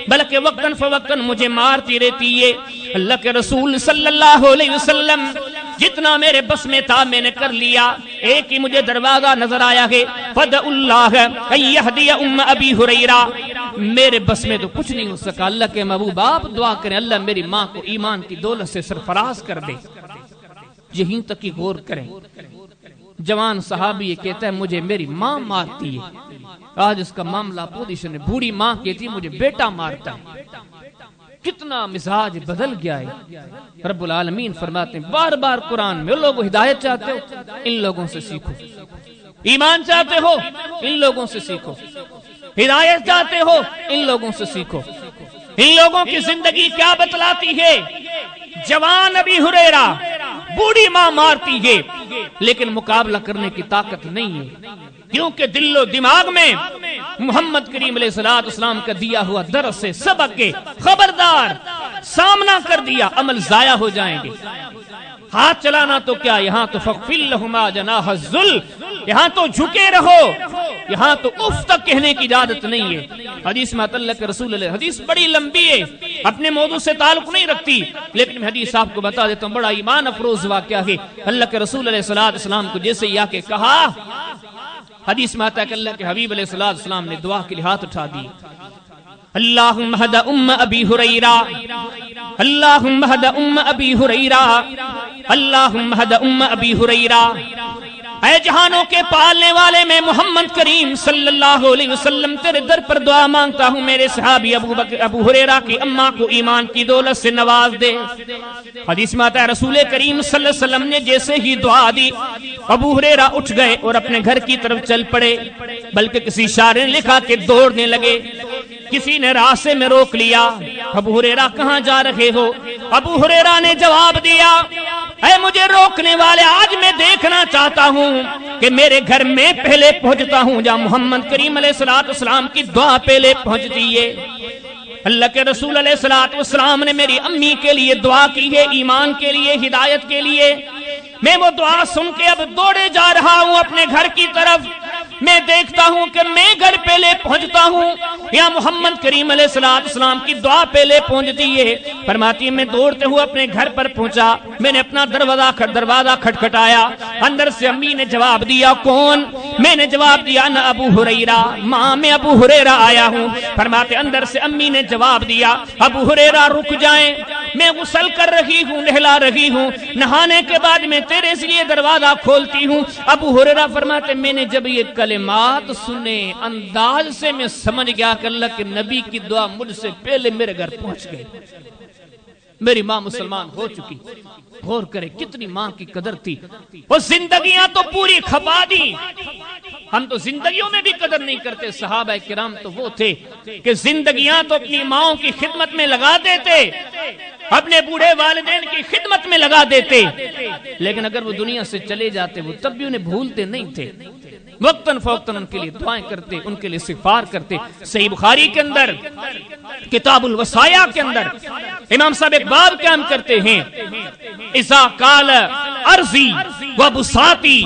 بلکہ وقتاً فوقتاً مجھے مارتی رہتی ہے۔ اللہ کے رسول صلی اللہ علیہ وسلم، جتنا میرے بس میں تھا میں نے کر لیا۔ ایک ہی مجھے دروازہ نظر آیا ہے، فدع اللہ ان یہدی ام ابی ہریرہ، میرے بس میں تو کچھ نہیں ہو سکا۔ اللہ کے محبوب آپ دعا کریں اللہ میری ماں کو ایمان کی دولت سے سرفراز کر دے۔ یہیں تک کی غور کریں، جوان صحابی یہ کہتا ہے مجھے میری ماں مارتی ہے۔ آج اس کا معاملہ پوزیشن ہے، بوڑھی ماں کہتی ہے مجھے بیٹا مارتا ہے۔ کتنا مزاج بدل گیا ہے۔ رب العالمین فرماتے ہیں بار بار قرآن میں، لوگوں ہدایت چاہتے ہو ان لوگوں سے سیکھو، ایمان چاہتے ہو ان لوگوں سے سیکھو، ہدایت چاہتے ہو ان لوگوں سے سیکھو۔ ان لوگوں کی زندگی کیا بتلاتی ہے؟ جوان ابی ہریرہ، بوڑھی ماں مارتی ہے لیکن مقابلہ کرنے کی طاقت نہیں ہے، کیونکہ دل و دماغ میں محمد کریم علیہ السلام کا دیا ہوا درس سے سبق کے، خبردار سامنا کر دیا عمل ضائع ہو جائیں گے۔ ہاتھ چلانا تو کیا، یہاں تو فَخْفِضْ لَهُمَا جَنَاحَ الذُّلِّ، یہاں تو جھکے رہو، یہاں تو اف تک کہنے کی اجازت نہیں ہے۔ حدیث میں اللہ کے رسول اللہ، حدیث بڑی لمبی ہے، اپنے موضوع سے تعلق نہیں رکھتی، لیکن میں حدیث آپ کو بتا دیتا ہوں، بڑا ایمان افروز واقعہ ہے۔ اللہ کے رسول علیہ السلام کو جیسے یہ کہ کہا، حدیث میں آتا ہے کہ اللہ کے حبیب علیہ السلام نے دعا کے لیے ہاتھ اٹھا دی، اللہم ہد ام ابی ہریرہ، اللہم ہد ام ابی ہریرہ، اللہم ہد ام ابی ہریرہ۔ اے جہانوں کے پالنے والے، میں محمد کریم صلی اللہ علیہ وسلم تیرے در پر دعا مانگتا ہوں، میرے صحابی ابو ہریرہ کی اماں کو ایمان کی دولت سے نواز دے۔ حدیث میں آتا ہے رسول کریم صلی اللہ علیہ وسلم نے جیسے ہی دعا دی، ابو ہریرہ اٹھ گئے اور اپنے گھر کی طرف چل پڑے، بلکہ کسی شاعر نے لکھا کہ دوڑنے لگے، کسی نے راستے میں روک لیا، ابو ہریرہ کہاں جا رہے ہو؟ ابو ہریرہ نے جواب دیا، اے مجھے روکنے والے، آج میں دیکھنا چاہتا ہوں کہ میرے گھر میں پہلے پہنچتا ہوں جہاں محمد کریم علیہ السلام کی دعا پہلے پہنچتی ہے۔ اللہ کے رسول علیہ السلام نے میری امی کے لیے دعا کی ہے، ایمان کے لیے، ہدایت کے لیے۔ میں وہ دعا سن کے اب دوڑے جا رہا ہوں اپنے گھر کی طرف۔ میں دیکھتا ہوں کہ میں گھر پہلے پہنچتا ہوں یا محمد کریم علیہ السلام کی دعا پہلے پہنچتی ہے۔ فرماتی ہے میں دوڑتے ہوئے اپنے گھر پر پہنچا، میں نے اپنا دروازہ کھٹکھٹایا، اندر سے امی نے جواب دیا، کون؟ میں نے جواب دیا انا ابو ہریرہ، ماں میں ابو ہریرہ آیا ہوں۔ فرماتے اندر سے امی نے جواب دیا، ابو ہریرہ رک جائیں، میں غسل کر رہی ہوں، نہلا رہی ہوں، نہانے کے بعد میں تیرے لیے دروازہ کھولتی ہوں۔ ابو ہریرہ فرماتے میں نے جب یہ کلمات سنے، انداز سے میں سمجھ گیا کہ اللہ کے نبی کی دعا مجھ سے پہلے میرے گھر پہنچ گئی، میری ماں مسلمان ہو چکی۔ غور کرے کتنی ماں کی قدر تھی۔ وہ زندگیاں تو پوری کھپا دی، ہم تو زندگیوں میں بھی قدر نہیں کرتے۔ صحابہ کرام تو وہ تھے کہ زندگیاں تو اپنی ماؤں کی خدمت میں لگا دیتے، اپنے بوڑھے والدین کی خدمت میں لگا دیتے، لیکن اگر وہ دنیا سے چلے جاتے وہ تب بھی انہیں بھولتے نہیں تھے، وقتاً فوقتاً ان کے لیے دعائیں کرتے، ان کے لیے استغفار کرتے۔ صحیح بخاری کے اندر کتاب الوصایا کے اندر امام صاحب ایک باب قائم کرتے ہیں، اذا قال ارضی وبساطی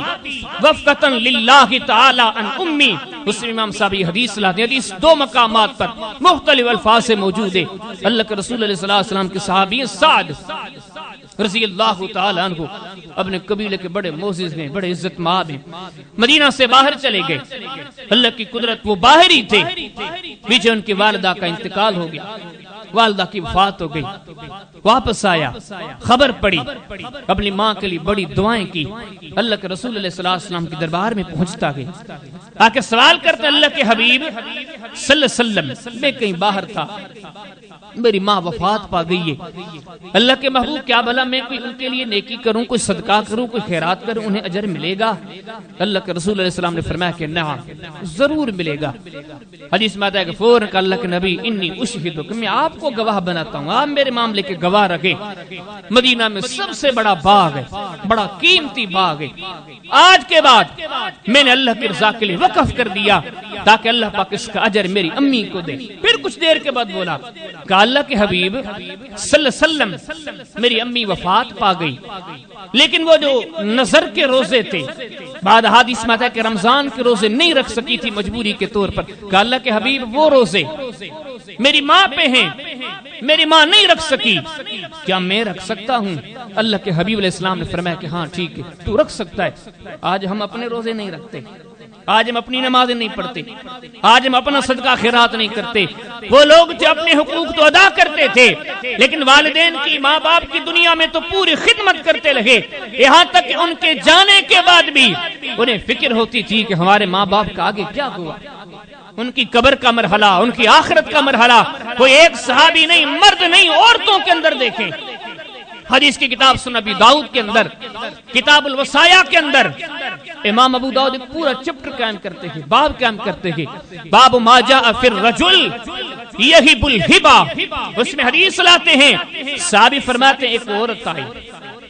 وفقتاً للہ تعالی ان امی۔ اس میں امام صاحب یہ حدیث لاتے ہیں، حدیث دو مقامات پر مختلف الفاظ سے موجود ہے۔ اللہ کے رسول علیہ السلام کے صحابی سعد رضی اللہ تعالیٰ عنہ اپنے قبیلے کے بڑے معزز ہیں، بڑے عزت مآب ہیں، مدینہ سے باہر چلے گئے۔ اللہ کی قدرت وہ باہر ہی تھے، پیچھے ان کی والدہ کا انتقال ہو گیا، والدہ کی وفات ہو گئی۔ واپس آیا، خبر پڑی، اپنی ماں کے لیے بڑی دعائیں کی، اللہ کے رسول علیہ السلام کے دربار میں پہنچتا گیا، آ کے سوال کرتا اللہ کے حبیب صلی اللہ علیہ وسلم میں کہیں باہر تھا، میری ماں وفات پا گئی ہے، اللہ کے محبوب کیا بھلا میں کوئی ان کے لیے نیکی کروں، کوئی صدقہ کروں، کوئی خیرات کروں، انہیں اجر ملے گا؟ اللہ کے رسول علیہ السلام نے فرمایا کہ نعم، ضرور ملے گا۔ حدیث میں آتا ہے کہ فوراً کہ اللہ کے نبی انی اشہدک، میں آپ کو گواہ بناتا ہوں، آپ میرے معاملے کے گواہ رکھیں، مدینہ میں سب سے بڑا باغ ہے، بڑا قیمتی باغ ہے، آج کے بعد میں نے اللہ کی رضا کے لیے وقف کر دیا تاکہ اللہ پاک اس کا اجر میری امی کو دے۔ پھر کچھ دیر کے بعد بولا کہ اللہ کے حبیب صلی اللہ علیہ وسلم میری امی وفات پا گئی، لیکن وہ جو نظر کے روزے تھے، بعد حدیث میں آتا ہے کہ رمضان کے روزے نہیں رکھ سکی تھی مجبوری کے طور پر، کہ اللہ کے حبیب وہ روزے میری ماں پہ ہیں، میری ماں نہیں رکھ سکی، کیا میں رکھ سکتا ہوں؟ اللہ کے حبیب علیہ السلام نے فرمایا کہ ہاں ٹھیک ہے، تو رکھ سکتا ہے۔ آج ہم اپنے روزے نہیں رکھتے، آج ہم اپنی نمازیں نہیں پڑھتے، آج ہم اپنا صدقہ خیرات نہیں کرتے۔ وہ لوگ جو اپنے حقوق تو ادا کرتے تھے، لیکن والدین کی، ماں باپ کی دنیا میں تو پوری خدمت کرتے رہے، یہاں تک کہ ان کے جانے کے بعد بھی انہیں فکر ہوتی تھی کہ ہمارے ماں باپ کا آگے کیا ہوا، ان کی قبر کا مرحلہ، ان کی آخرت کا مرحلہ۔ کوئی ایک صحابی نہیں، مرد نہیں، عورتوں کے اندر دیکھیں، حدیث کی کتاب سنن ابی داؤد کے اندر، کتاب الوصایا کے اندر امام ابو داؤد ایک پورا چپٹر قائم کرتے ہیں، باب قائم کرتے ہیں، باب ما جاء فی الرجل یہب الہبہ۔ اس میں حدیث لاتے ہیں، صحابی فرماتے ہیں ایک عورت آئی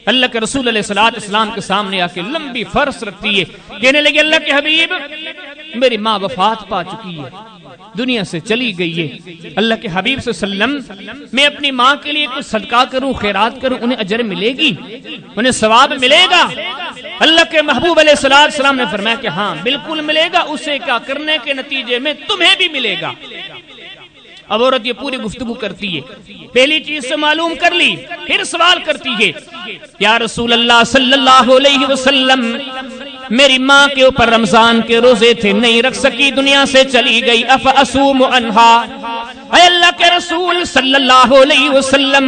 اللہ کے رسول علیہ السلام کے سامنے آ کے لمبی فرس رکھتی ہے، کہنے لگے اللہ کے حبیب میری ماں وفات پا چکی ہے، دنیا سے چلی گئی ہے، اللہ کے حبیب صلی اللہ علیہ وسلم میں اپنی ماں کے لیے کچھ صدقہ کروں، خیرات کروں، انہیں اجر ملے گی، انہیں ثواب ملے گا؟ اللہ کے محبوب علیہ السلام نے فرمایا کہ ہاں بالکل ملے گا، اسے کیا کرنے کے نتیجے میں تمہیں بھی ملے گا۔ اب عورت یہ پوری گفتگو کرتی ہے، پہلی چیز سے معلوم کر لی، پھر سوال کرتی ہے یا رسول اللہ صلی اللہ علیہ وسلم میری ماں کے اوپر رمضان کے روزے تھے، نہیں رکھ سکی، دنیا سے چلی گئی، افاسوم عنہا، اے اللہ کے رسول صلی اللہ علیہ وسلم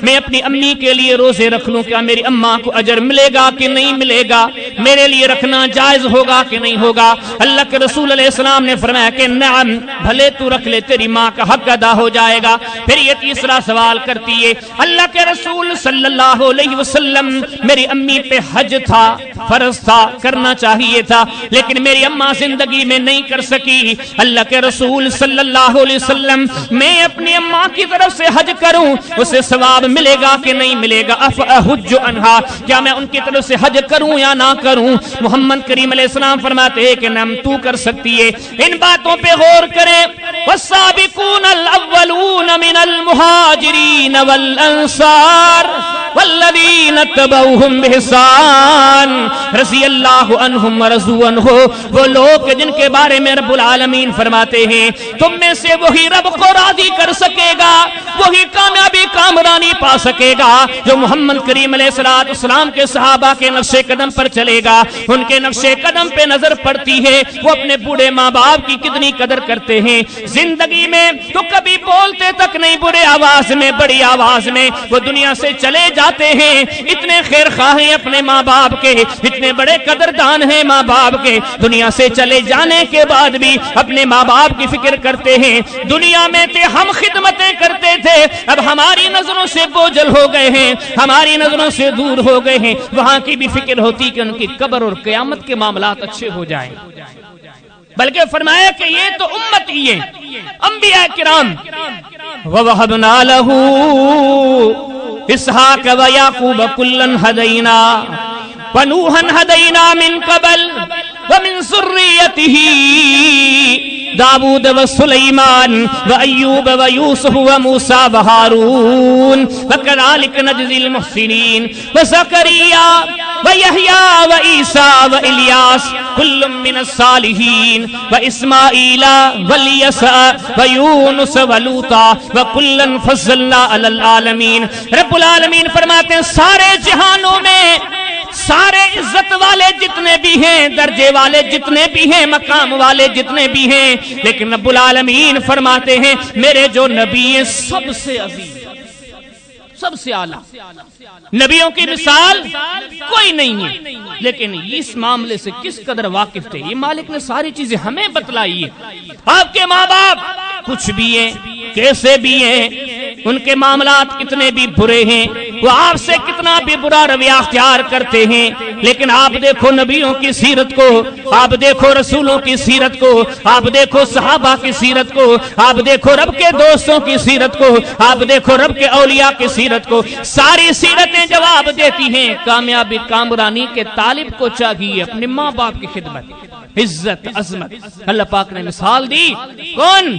میں اپنی امی کے لیے روزے رکھ لوں، کیا میری اماں کو اجر ملے گا کہ نہیں ملے گا؟ میرے لیے رکھنا جائز ہوگا کہ نہیں ہوگا؟ اللہ کے رسول علیہ السلام نے فرمایا کہ نعم، بھلے تو رکھ لے، تیری ماں کا حق ادا ہو جائے گا۔ پھر یہ تیسرا سوال کرتی ہے اللہ کے رسول صلی اللہ علیہ وسلم میری امی پہ حج تھا، فرض تھا، کرنا چاہیے تھا، لیکن میری اماں زندگی میں نہیں کر سکی، اللہ کے رسول صلی اللہ علیہ وسلم میں اپنی اماں کی طرف سے حج کروں، اسے ثواب ملے گا کہ نہیں ملے گا؟ افاحج عنہا، کیا میں ان کی طرف سے حج کروں یا نہ کروں؟ محمد کریم علیہ السلام فرماتے ہیں کہ نعم، تو کر سکتی ہے۔ ان باتوں پہ غور کریں، والسابقون الاولون من المہاجرین والانصار والذین اتبعوہم بإحسان رضی اللہ عنہم ورضوا عنہ، وہ لوگ جن کے بارے میں رب العالمین فرماتے ہیں تم میں سے وہی رب کو راضی کر سکے گا، وہی کامیابی کامرانی پا سکے گا جو محمد کریم علیہ السلام کے صحابہ کے نقش قدم پر چلے گا۔ ان کے نقش قدم پہ نظر پڑتی ہے، وہ اپنے بوڑھے ماں باپ کی کتنی قدر کرتے ہیں، زندگی میں تو کبھی بولتے تک نہیں، برے آواز میں، بڑی آواز میں وہ دنیا سے چلے جاتے ہیں۔ اتنے خیر خواہ ہیں اپنے ماں باپ کے، اتنے بڑے قدردان ہیں ماں باپ کے، دنیا سے چلے جانے کے بعد بھی اپنے ماں باپ کی فکر کرتے ہیں۔ دنیا میں تھے ہم خدمتیں کرتے تھے، اب ہماری نظروں سے بوجھل ہو گئے ہیں، ہماری نظروں سے دور ہو گئے ہیں، وہاں کی بھی فکر ہوتی کہ ان کی قبر اور قیامت کے معاملات اچھے ہو جائیں۔ بلکہ فرمایا کہ یہ تو امت ہی ہے، انبیاء کرام۔ وَوَهَبْنَا لَهُ إِسْحَاقَ وَيَعْقُوبَ كُلًّا هَدَيْنَا وَنُوحًا هَدَيْنَا مِن قَبْلُ وَمِن ذُرِّيَّتِهِ داود وسليمان وأيوب ويوسف وموسى وهارون وكذلك نجزي المحسنين وزكريا ويحيى وعيسى وإلياس كل من الصالحين وإسماعيل واليسع ويونس ولوطا وكلا فضلنا على العالمين۔ رب العالمین فرماتے ہیں سارے جہانوں میں سارے عزت والے جتنے بھی ہیں، درجے والے جتنے بھی ہیں، مقام والے جتنے بھی ہیں، لیکن رب العالمین فرماتے ہیں میرے جو نبی ہیں سب سے عظیم، سب سے اعلیٰ نبیوں کی مثال کوئی نہیں ہے، لیکن اس معاملے سے کس قدر واقف تھے، یہ مالک نے ساری چیزیں ہمیں بتلائی ہے۔ آپ کے ماں باپ کچھ بھی ہیں، کیسے بھی ہیں، ان کے معاملات کتنے بھی برے ہیں، وہ آپ سے کتنا بھی برا رویہ اختیار کرتے ہیں، لیکن آپ دیکھو نبیوں کی سیرت کو، آپ دیکھو رسولوں کی سیرت کو، آپ دیکھو صحابہ کی سیرت کو، آپ دیکھو رب کے دوستوں کی سیرت کو، آپ دیکھو رب کے اولیاء کی سیرت کو، ساری سیرتیں جواب دیتی ہیں کامیابی کامرانی کے طالب کو چاہیے اپنے ماں باپ کی خدمت، عزت عظمت۔ اللہ پاک نے مثال دی، کون؟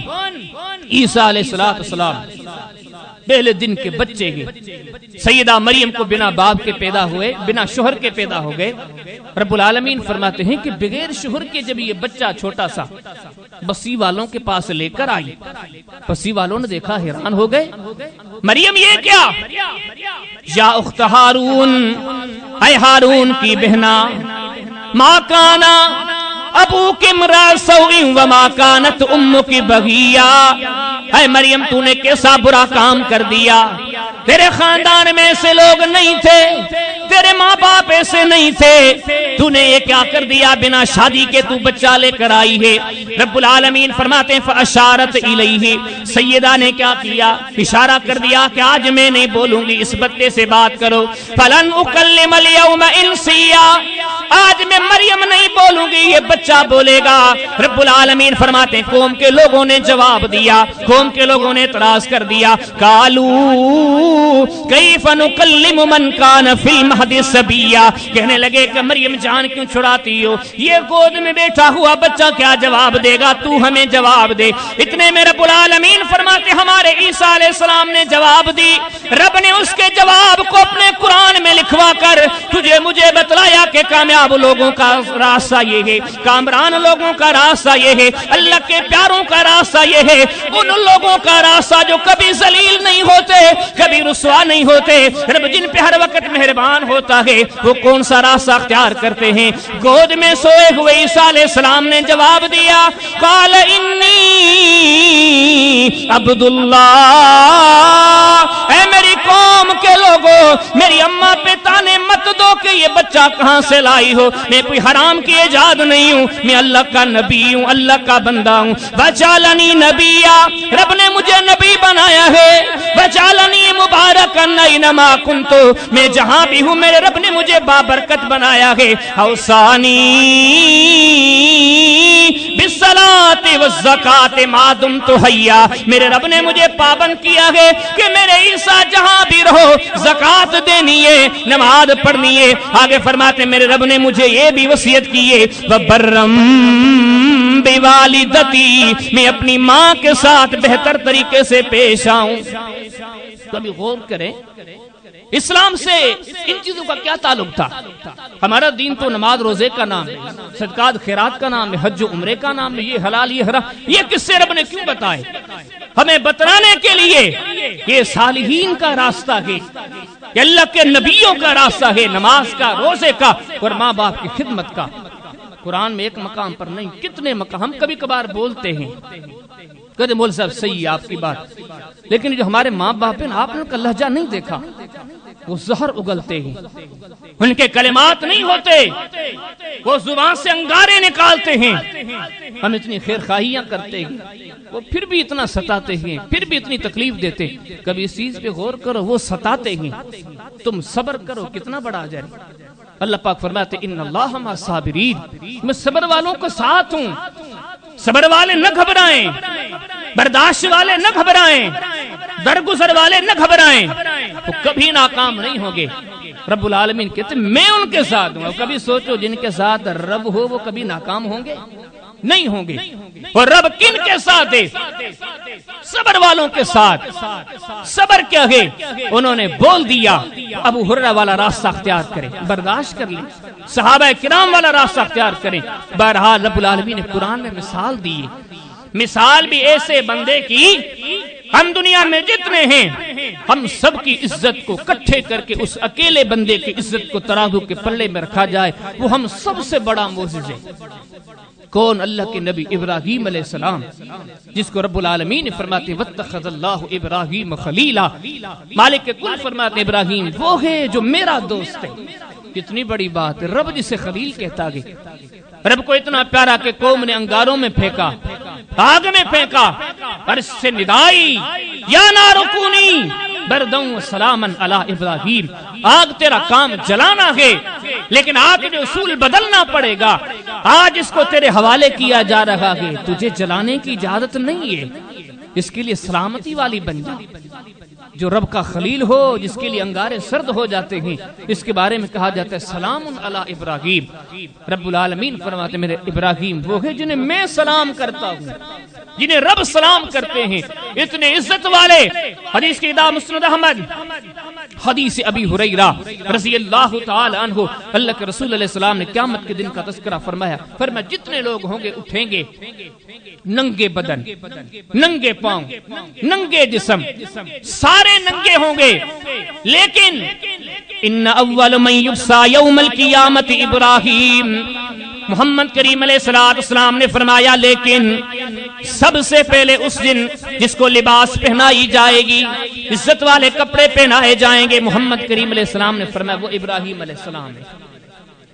عیسیٰ علیہ السلام، پہلے دن کے بچے ہیں، سیدہ مریم کو بنا باپ کے پیدا ہوئے، بنا شوہر کے پیدا ہو گئے۔ رب العالمین فرماتے ہیں کہ بغیر شوہر کے جب یہ بچہ چھوٹا سا بسی والوں کے پاس لے کر آئی، بسی والوں نے دیکھا، حیران ہو گئے، مریم یہ کیا؟ یا اخت ہارون، اے ہارون کی بہنا، ما کانا ابوک امرأ سوء وما کانت امک بغیا، اے مریم تو نے کیسا برا کام کر دیا، تیرے خاندان میں ایسے لوگ نہیں تھے، تیرے ماں باپ ایسے نہیں تھے، تو نے یہ کیا کر دیا، بنا شادی کے تو بچہ لے کر آئی ہے۔ رب العالمین فرماتے ہیں فاشارت الیہ، سیدہ نے کیا کیا، اشارہ کر دیا کہ آج میں نہیں بولوں گی، اس بچے سے بات کرو، فلن اکلم اليوم انسیا، آج میں مریم نہیں بولوں گی، یہ بچہ بولے گا۔ رب العالمین فرماتے ہیں قوم کے لوگوں نے جواب دیا، قوم کے لوگوں نے اعتراض کر دیا، قالو کیف نکلم من کان فی المہد صبیا، کہنے لگے کہ مریم جان کیوں چھڑاتی ہو، یہ گود میں بیٹھا ہوا بچہ کیا جواب دے گا، تو ہمیں جواب دے۔ اتنے میں رب العالمین فرماتے ہمارے عیسیٰ علیہ السلام نے جواب دی، رب نے اس کے جواب کو اپنے قرآن میں لکھوا کر تجھے مجھے بتلایا کہ کامیاب لوگوں کا راستہ یہ ہے، کامران لوگوں کا راستہ یہ ہے، اللہ کے پیاروں کا راستہ یہ ہے، ان لوگوں کا راستہ جو کبھی ذلیل نہیں ہوتے، کبھی رسوا نہیں ہوتے، رب جن پہ ہر وقت مہربان ہوتا ہے، وہ کون سا راستہ اختیار کرتے ہیں۔ گود میں سوئے ہوئے عیسیٰ علیہ السلام نے جواب دیا، قال انی عبد اللہ، اے میری قوم کے لوگوں، میری اماں پہ تانے مت دو کہ یہ بچہ کہاں سے لائی ہو، میں کوئی حرام کی ایجاد نہیں ہوں، میں اللہ کا نبی ہوں، اللہ کا بندہ ہوں۔ وجعلنی نبیا، رب نے مجھے نبی بنایا ہے، وجعلنی مبارکن اینما کنت، میں جہاں بھی ہوں میرے رب نے مجھے بابرکت بنایا ہے۔ اوصانی بالصلاۃ والزکاۃ ما دمت حیا، میرے رب نے مجھے پابند کیا ہے کہ میرے عیسیٰ جہاں بھی رہو زکات دینی ہے، نماز پڑھنی ہے۔ آگے فرماتے میرے رب نے مجھے یہ بھی وصیت کی ہے، وبرم بوالدتی، میں اپنی ماں کے ساتھ بہتر طریقے سے پیش آؤں۔ کبھی غور کریں اسلام سے ان چیزوں کا کیا تعلق تھا؟ ہمارا دین تو نماز روزے کا نام ہے، صدقات خیرات کا نام ہے، حج و عمرے کا نام ہے، یہ حلال یہ حرام، یہ کس سے رب نے کیوں بتائے؟ ہمیں بتلانے کے لیے یہ صالحین کا راستہ ہے، یہ اللہ کے نبیوں کا راستہ ہے، نماز کا، روزے کا اور ماں باپ کی خدمت کا۔ قرآن میں ایک مقام پر نہیں، کتنے مقام، ہم کبھی کبھار بولتے ہیں، کہتے مول صاحب صحیح ہے آپ کی بات، لیکن جو ہمارے ماں باپ ہیں آپ نے ان کا لہجہ نہیں دیکھا، وہ زہر اگلتے ہیں، ان کے کلمات نہیں ہوتے، وہ زبان سے انگارے نکالتے ہیں، ہم اتنی خیر خواہیاں کرتے ہیں، وہ پھر بھی اتنا ستاتے ہیں، پھر بھی اتنی تکلیف دیتے ہیں۔ کبھی اس چیز پہ غور کرو، وہ ستاتے ہیں، تم صبر کرو، کتنا بڑا اجر ہے۔ اللہ پاک فرماتے ان اللہ مع الصابرین، میں صبر والوں کے ساتھ ہوں، صبر والے نہ گھبرائیں، برداشت والے نہ گھبرائیں، درگزر والے نہ گھبرائیں، وہ کبھی ناکام نہیں ہوں گے۔ رب العالمین کہتے میں ان کے ساتھ ہوں۔ کبھی سوچو جن کے ساتھ رب ہو وہ کبھی ناکام ہوں گے؟ نہیں ہوں گے۔ اور رب کن کے ساتھ ہے؟ صبر والوں کے ساتھ۔ صبر کیا ہے؟ انہوں نے بول دیا ابو ہریرہ والا راستہ اختیار کریں، برداشت کر لیں، صحابہ کرام والا راستہ اختیار کریں۔ بہرحال رب العالمین نے قرآن میں مثال دی ہے، مثال بھی ایسے بندے کی، ہم دنیا میں جتنے ہیں ہم سب کی عزت کو اکٹھے کر کے اس اکیلے بندے کی عزت کو ترازو کے پلے میں رکھا جائے، وہ ہم سب سے بڑا معجزہ ہے۔ کون؟ اللہ کے نبی ابراہیم علیہ السلام، جس کو رب العالمین فرماتے ہیں واتخذ اللہ ابراہیم خلیلا، مالک کل فرماتے ہیں ابراہیم وہ ہے جو میرا دوست ہے۔ کتنی بڑی بات ہے، رب جسے خلیل کہتا گیا، رب کو اتنا پیارا کہ قوم نے انگاروں میں پھینکا، آگ میں پھینکا، عرش سے ندائی یا نار کونی برداً وسلاما علی ابراہیم، آگ تیرا کام جلانا ہے لیکن آگ کے اصول بدلنا پڑے گا۔ آج اس کو تیرے حوالے کیا جا رہا ہے، تجھے جلانے کی اجازت نہیں ہے، اس کے لیے سلامتی والی بن جا۔ جو رب کا خلیل ہو، جس کے لیے انگارے سرد ہو جاتے ہیں، اس کے بارے میں کہا جاتا ہے سلام علی ابراہیم۔ رب العالمین فرماتے میرے ابراہیم وہ ہے جنہیں میں سلام کرتا ہوں، جنہیں رب سلام کرتے ہیں، اتنے عزت والے۔ حدیث کی کتاب مسند احمد، حدیث ابی ہریرہ رضی اللہ تعالی عنہ، اللہ کے رسول علیہ السلام نے قیامت کے دن کا تذکرہ فرمایا، فرمایا جتنے لوگ ہوں گے اٹھیں گے ننگے بدن، ننگے پاؤں، ننگے جسم، سارے ننگے ہوں گے، لیکن ان اول من یبسا یوم القیامت ابراہیم، محمد کریم علیہ السلام نے فرمایا لیکن سب سے پہلے اس دن جس کو لباس پہنائی جائے گی، عزت والے کپڑے پہنائے جائیں گے، محمد کریم علیہ السلام نے فرمایا وہ ابراہیم علیہ السلام ہے۔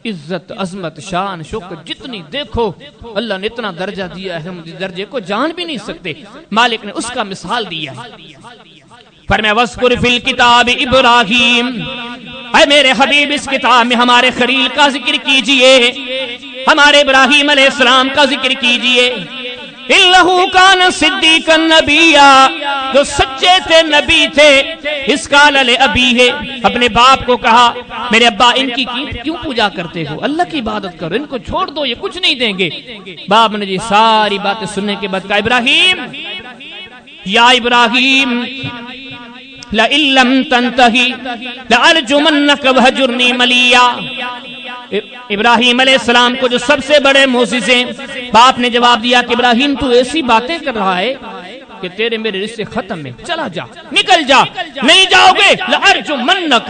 عزت، عظمت، شان، شکر جتنی دیکھو، اللہ نے اتنا درجہ دیا ہے، ہم اس درجے کو جان بھی نہیں سکتے۔ مالک نے اس کا مثال دیا ہے، فرمایا وَاذْكُرْ فِي الْكِتَابِ ابراہیم، اے میرے حبیب اس کتاب میں ہمارے خلیل کا ذکر کیجئے، ہمارے ابراہیم علیہ السلام کا ذکر کیجئے۔ اِنَّهُ كَانَ صِدِّيقًا نَبِيًّا، جو سچے تھے، نبی تھے۔ اس قال لأبیہ، اپنے باپ کو کہا میرے ابا ان کی کیوں پوجا کرتے ہو، اللہ کی عبادت کرو، ان کو چھوڑ دو، یہ کچھ نہیں دیں گے۔ باپ نے جی ساری باتیں سننے کے بعد کہا ابراہیم، یا ابراہیم لَإِن لَّمْ تَنْتَهِ لَأَرْجُمَنَّكَ وَهْجُرْنِي مَلِيًّا۔ ابراہیم علیہ السلام کو جو سب سے بڑے معجزے، باپ نے جواب دیا کہ ابراہیم تو ایسی باتیں کر رہا ہے کہ تیرے میرے رشتے ختم ہیں، چلا جا، نکل جا، نہیں جاؤ گے لَأَرْجُمَنَّكَ،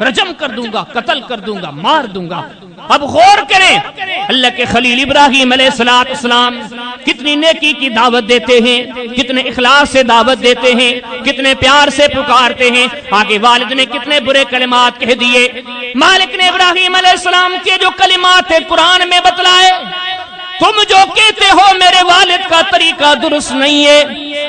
رجم کر دوں گا، قتل کر دوں گا، مار دوں گا۔ اب غور کریں، اللہ کے خلیل ابراہیم علیہ السلام کتنی نیکی کی دعوت دیتے ہیں، کتنے اخلاص سے دعوت دیتے ہیں، کتنے پیار سے پکارتے ہیں۔ آگے والد نے کتنے برے کلمات کہہ دیے، مالک نے ابراہیم علیہ السلام کے جو کلمات قرآن میں بتلائے، تم جو کہتے ہو میرے والد کا طریقہ درست نہیں ہے،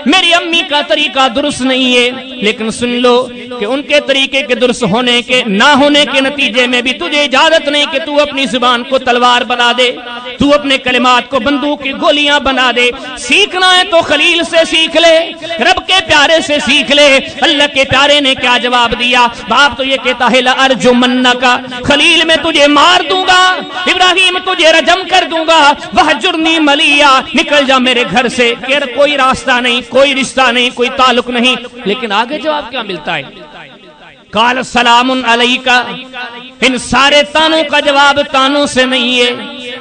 میری امی کا طریقہ درست نہیں ہے، لیکن سن لو کہ ان کے طریقے کے درست ہونے کے نہ ہونے کے نتیجے میں بھی تجھے اجازت نہیں کہ تو اپنی زبان کو تلوار بنا دے، تو اپنے کلمات کو بندوق کی گولیاں بنا دے۔ سیکھنا ہے تو خلیل سے سیکھ لے، رب کے پیارے سے سیکھ لے۔ اللہ کے پیارے نے کیا جواب دیا؟ باپ تو یہ کہتا ہے لَأَرْجُمَنَّكَ، خلیل میں تجھے مار دوں گا، ابراہیم تجھے رجم کر دوں گا، وَهْجُرْنِي مَلِيًّا، نکل جا میرے گھر سے، کہ کوئی راستہ نہیں، کوئی رشتہ نہیں، کوئی تعلق نہیں۔ لیکن آگے جواب کیا ملتا ہے؟ قال سلام علیک، ان سارے تانوں کا جواب تانوں سے نہیں ہے،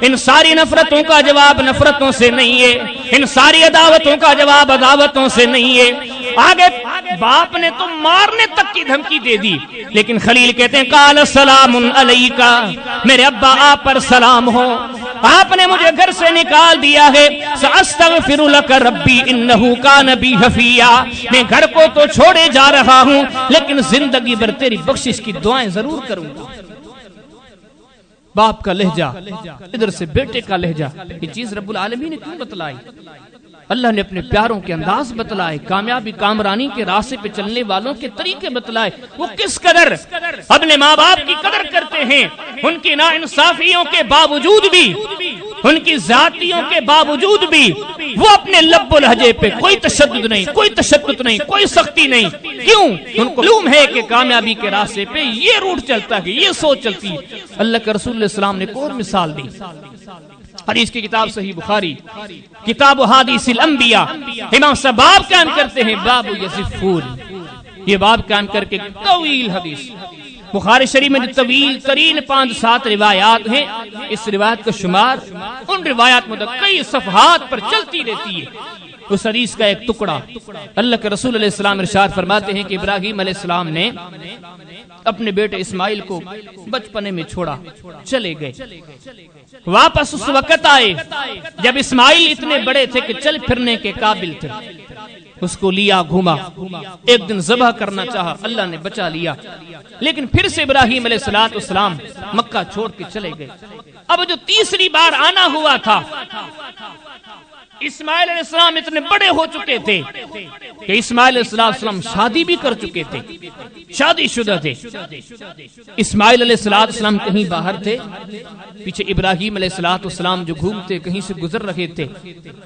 ان ساری نفرتوں کا جواب نفرتوں سے نہیں ہے، ان ساری عداوتوں کا جواب عداوتوں سے نہیں ہے۔ آگے باپ نے تو مارنے تک کی دھمکی دے دی، لیکن خلیل کہتے ہیں قال سلام علیک، میرے ابا آپ پر سلام ہو، آپ نے مجھے گھر سے نکال دیا ہے، سأستغفر لک ربی انہ کان بی حفیہ، میں گھر کو تو چھوڑے جا رہا ہوں لیکن زندگی بھر تیری بخشش کی دعائیں ضرور کروں گا۔ باپ کا لہجہ، ادھر سے بیٹے کا لہجہ، یہ چیز رب العالمین نے کیوں بتلائی؟ اللہ نے اپنے پیاروں کے انداز بتلائے، کامیابی کامرانی کے راستے پہ چلنے والوں کے طریقے بتلائے، وہ کس قدر اپنے ماں باپ کی قدر کرتے ہیں، ان کی ناانصافیوں کے باوجود بھی، ان کی ذاتیوں کے باوجود بھی وہ اپنے لب و لہجے پہ کوئی تشدد نہیں، کوئی تشدد نہیں، کوئی سختی نہیں۔ کیوں؟ ان کو معلوم ہے کہ کامیابی کے راستے پہ یہ روٹ چلتا ہے، یہ سوچ چلتی ہے۔ اللہ کے رسول علیہ السلام نے ایک اور مثال دی، حدیث کی کتاب صحیح بخاری، کتاب حدیث الانبیاء، امام صاحب باب قائم کرتے ہیں، باب یزفون، یہ باب قائم کر کے طویل حدیث، بخاری شریف میں جو طویل ترین 5-7 روایات ہیں، اس روایت کا شمار ان روایات میں کئی صفحات پر چلتی رہتی ہے۔ اس حدیث کا ایک ٹکڑا اللہ کے رسول علیہ السلام ارشاد فرماتے ہیں کہ ابراہیم علیہ السلام نے اپنے بیٹے اسماعیل کو بچپنے میں چھوڑا، چلے گئے، واپس اس وقت آئے جب اسماعیل اتنے بڑے تھے کہ چل پھرنے کے قابل تھے، اس کو لیا گھوما، ایک دن ذبح کرنا چاہا، اللہ نے بچا لیا، لیکن پھر سے ابراہیم علیہ السلام مکہ چھوڑ کے چلے گئے۔ اب جو تیسری بار آنا ہوا تھا، اسماعیل علیہ السلام اتنے بڑے ہو چکے تھے کہ اسماعیل علیہ السلام شادی بھی کر چکے تھے، شادی شدہ تھے۔ اسماعیل علیہ السلام کہیں باہر تھے، پیچھے ابراہیم علیہ السلام جو گھومتے کہیں سے گزر رہے تھے،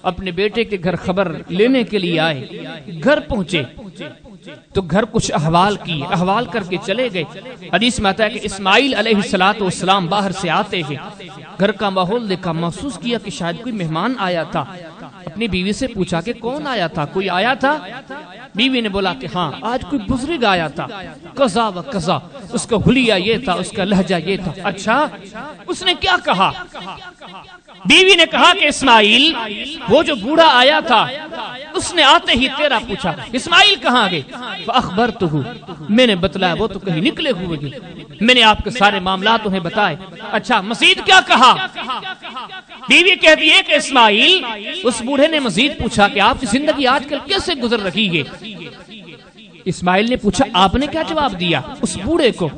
اپنے بیٹے کے گھر خبر لینے کے لیے آئے، گھر پہنچے تو گھر کچھ احوال کر کے چلے گئے۔ حدیث میں آتا ہے کہ اسماعیل علیہ السلام باہر سے آتے ہیں، گھر کا ماحول دیکھا، محسوس کیا کہ شاید کوئی مہمان آیا تھا، اپنی بیوی سے پوچھا کہ کون آیا تھا، کوئی آیا تھا؟ بیوی نے بولا کہ ہاں آج کوئی بزرگ آیا تھا، قضا و قضا، اس کا حلیہ یہ تھا، اس کا لہجہ یہ تھا۔ اچھا، اس نے کیا کہا؟ بیوی نے کہا کہ اسماعیل وہ جو بوڑھا آیا تھا اس نے آتے ہی تیرا پوچھا، اسماعیل کہاں گئے؟ فَأَخْبَرْتُهُ، میں نے بتلایا، وہ تو کہیں نکلے ہوئے گئے، میں نے آپ کے سارے معاملات انہیں بتائے۔ اچھا، مزید کیا کہا؟ بیوی کہتی ہے کہ اسماعیل اس بوڑھے نے مزید پوچھا کہ آپ کی زندگی آج کل کیسے گزر رہی ہے؟ اسماعیل نے پوچھا آپ نے کیا جواب دیا اس بوڑھے کو؟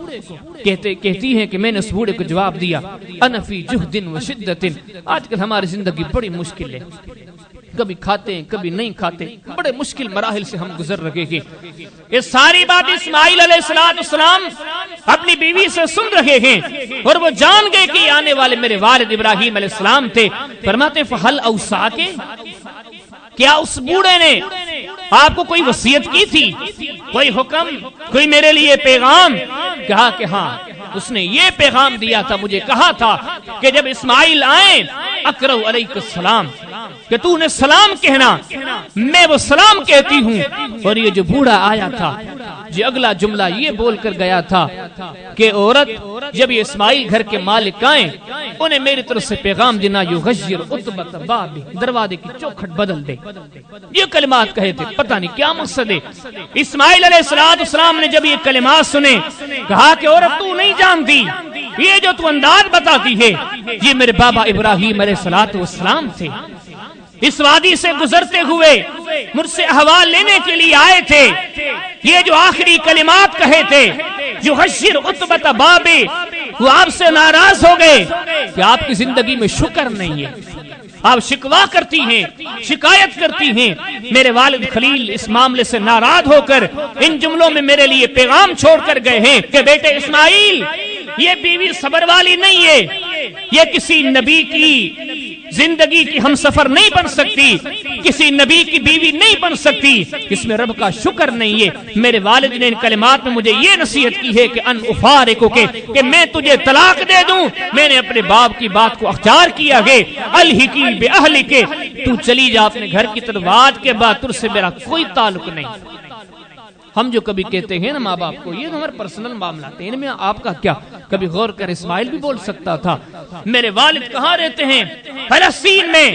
کہتی ہے کہ میں نے اس بوڑھے کو جواب دیا، انا فی جہد و شدت، آج کل ہماری زندگی بڑی مشکل ہے، کبھی کھاتے ہیں کبھی نہیں کھاتے، بڑے مشکل مراحل سے ہم گزر رہے ہیں۔ یہ ساری بات اسماعیل علیہ السلام اپنی بیوی سے سن رہے ہیں اور وہ جان گئے کہ آنے والے میرے والد ابراہیم علیہ السلام تھے۔ فرماتے فہل اوصاک، کیا اس بوڑھے نے آپ کو کوئی وصیت کی تھی، کوئی حکم، کوئی میرے لیے پیغام؟ کہا کہ ہاں، اس نے یہ پیغام دیا تھا، مجھے کہا تھا کہ جب اسماعیل آئیں اقرأ علیک السلام، کہ تو نے سلام کہنا، میں وہ سلام کہتی ہوں۔ اور یہ جو بوڑھا آیا تھا جی اگلا جملہ یہ بول کر گیا تھا کہ عورت جب یہ اسماعیل گھر کے مالک آئیں انہیں میری طرف سے پیغام دینا، یغیر عتبۃ بابی، دروازے کی چوکھٹ بدل دے۔ یہ کلمات کہے تھے، پتہ نہیں کیا مقصد ہے۔ اسماعیل علیہ السلام نے جب یہ کلمات سنے کہا کہ عورت تو نہیں جانتی، یہ جو تو انداز بتاتی ہے یہ میرے بابا ابراہیم علیہ السلام تھے، اس وادی سے گزرتے ہوئے مجھ سے احوال لینے کے لیے آئے تھے۔ یہ جو آخری کلمات کہے تھے یغیر عتبۃ بابی، وہ آپ سے ناراض ہو گئے کہ آپ کی زندگی میں شکر نہیں ہے، آپ شکوا کرتی ہیں، شکایت کرتی ہیں۔ میرے والد خلیل اس معاملے سے ناراض ہو کر ان جملوں میں میرے لیے پیغام چھوڑ کر گئے ہیں کہ بیٹے اسماعیل، یہ بیوی صبر والی نہیں ہے، یہ کسی نبی کی زندگی کی ہم سفر نہیں بن سکتی، کسی نبی کی بیوی نہیں بن سکتی، اس میں رب کا شکر نہیں ہے۔ میرے والد نے ان کلمات میں مجھے یہ نصیحت کی ہے کہ ان افارقک، کہ میں تجھے طلاق دے دوں۔ میں نے اپنے باپ کی بات کو اختیار کیا ہے، الحقی باہلک، تو چلی جا اپنے گھر کی طرف، آج کے بعد تجھ سے میرا کوئی تعلق نہیں۔ ہم جو کبھی کہتے ہیں نا ماں باپ کو، یہ ہمارے پرسنل معاملات ہیں، ان میں آپ کا کیا؟ کبھی غور کر، اسماعیل بھی بول سکتا تھا میرے والد کہاں رہتے ہیں؟ فلسطین میں،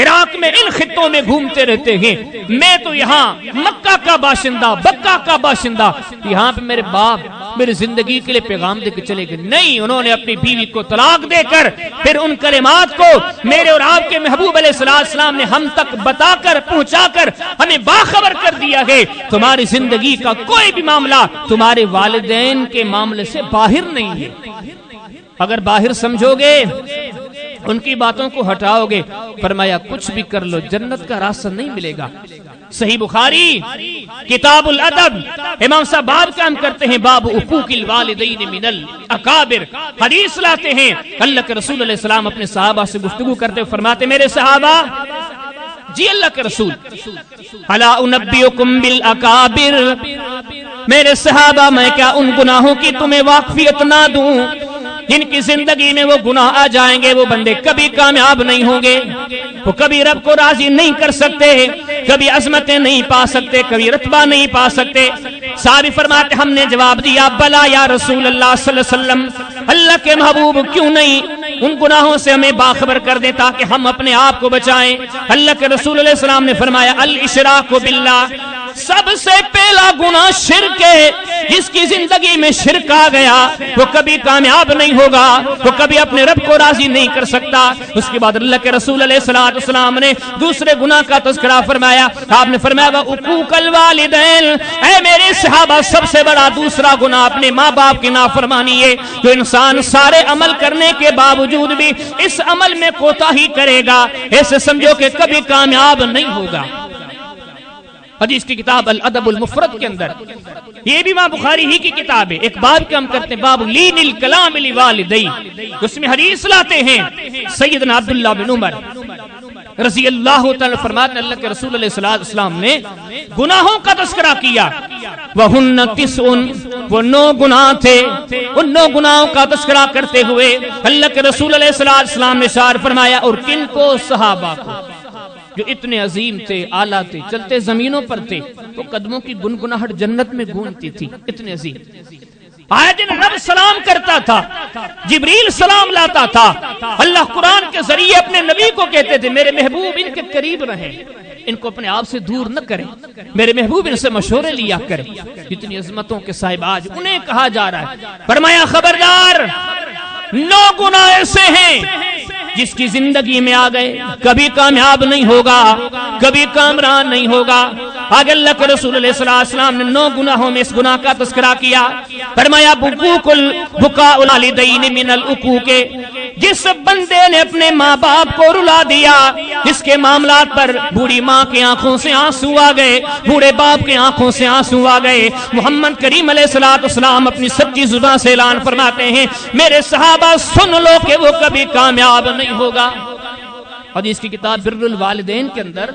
عراق میں، ان خطوں میں گھومتے رہتے ہیں، میں تو یہاں مکہ کا باشندہ، بکہ کا باشندہ، یہاں پہ میرے باپ میری زندگی کے لیے پیغام دے کے چلے گئے۔ نہیں، انہوں نے اپنی بیوی کو طلاق دے کر پھر ان کلمات کو میرے اور آپ کے محبوب علیہ السلام نے ہم تک بتا کر، پہنچا کر ہمیں باخبر کر دیا ہے، تمہاری زندگی کا کوئی بھی معاملہ تمہارے والدین کے معاملے سے باہر نہیں ہے۔ اگر باہر سمجھو گے، ان کی باتوں کو ہٹاؤ گے، فرمایا کچھ بھی کر لو جنت کا راستہ نہیں ملے گا۔ صحیح بخاری کتاب الادب، امام صاحب باب کام کرتے ہیں، باب حقوق الوالدین من الاکابر، حدیث لاتے ہیں۔ اللہ کے رسول علیہ السلام اپنے صحابہ سے گفتگو کرتے فرماتے، میرے صحابہ، جی اللہ کے رسول، الا انبئکم بالاکابر، میرے صحابہ میں کیا ان گناہوں کی تمہیں واقفیت نہ دوں جن کی زندگی میں وہ گناہ آ جائیں گے، وہ بندے کبھی کامیاب نہیں ہوں گے، وہ کبھی رب کو راضی نہیں کر سکتے، کبھی عظمتیں نہیں پا سکتے، کبھی رتبہ نہیں پا سکتے۔ صحابی فرماتے ہم نے جواب دیا، بلا یا رسول اللہ صلی اللہ علیہ وسلم، اللہ کے محبوب کیوں نہیں؟ ان گناہوں سے ہمیں باخبر کر دیں تاکہ ہم اپنے آپ کو بچائیں۔ اللہ کے رسول علیہ السلام نے فرمایا الاشراک باللہ، سب سے پہلا گناہ شرک ہے۔ جس کی زندگی میں شرک آ گیا وہ کبھی کامیاب نہیں ہوگا، وہ کبھی اپنے رب کو راضی نہیں کر سکتا۔ اس کے بعد اللہ کے رسول علیہ السلام نے دوسرے گناہ کا تذکرہ فرمایا۔ آپ نے فرمایا وعقوق الوالدین، اے میرے صحابہ سب سے بڑا دوسرا گناہ اپنے ماں باپ کی نافرمانی ہے۔ جو انسان سارے عمل کرنے کے باوجود بھی اس عمل میں کوتاہی کرے گا، ایسے سمجھو کہ کبھی کامیاب نہیں ہوگا۔ حدیث کی کتاب الادب المفرد کے اندر، یہ بھی امام بخاری ہی کی کتاب ہے، ایک باب کا ہم کرتے ہیں باب لین الکلام لوالدی، اس میں حدیث لاتے ہیں سیدنا عبداللہ بن عمر رضی اللہ تعالی فرماتے ہیں اللہ کے رسول علیہ السلام نے گناہوں کا تذکرہ کیا۔ وَهُنَّ تِسْعٌ، وہ 9 گناہ تھے، ان 9 گناہوں کا تذکرہ کرتے ہوئے اللہ کے رسول علیہ السلام نے اشارہ فرمایا، اور کن کو؟ صحابہ کو، جو اتنے عظیم تھے، اعلیٰ تھے، چلتے زمینوں پر تھے، وہ قدموں کی گنگناہٹ جنت میں گونجتی تھی، اتنے عظیم۔ آئے دن رب سلام کرتا تھا، جبریل سلام لاتا تھا، اللہ قرآن کے ذریعے اپنے نبی کو کہتے تھے میرے محبوب ان کے قریب رہیں، ان کو اپنے آپ سے دور نہ کریں، میرے محبوب ان سے مشورے لیا کریں۔ جتنی عظمتوں کے صاحب آج انہیں کہا جا رہا ہے، فرمایا خبردار 9 گناہ ایسے ہیں جس کی زندگی میں آ گئے کبھی کامیاب نہیں ہوگا، کبھی کامران نہیں ہوگا۔ آگے اللہ کے رسول علیہ السلام نے 9 گناہوں میں اس گناہ کا تذکرہ کیا، فرمایا بکاء الوالدین من العقوق، جس بندے نے اپنے ماں باپ کو رلا دیا، جس کے معاملات پر بوڑھی ماں کی آنکھوں سے آنسو آ گئے، بوڑھے باپ کی آنکھوں سے آنسو آ گئے، محمد کریم علیہ السلام اپنی سچی زبان سے اعلان فرماتے ہیں میرے صحابہ سن لو کہ وہ کبھی کامیاب نہیں ہوگا۔ حدیث کی کتاب بر الوالدین کے اندر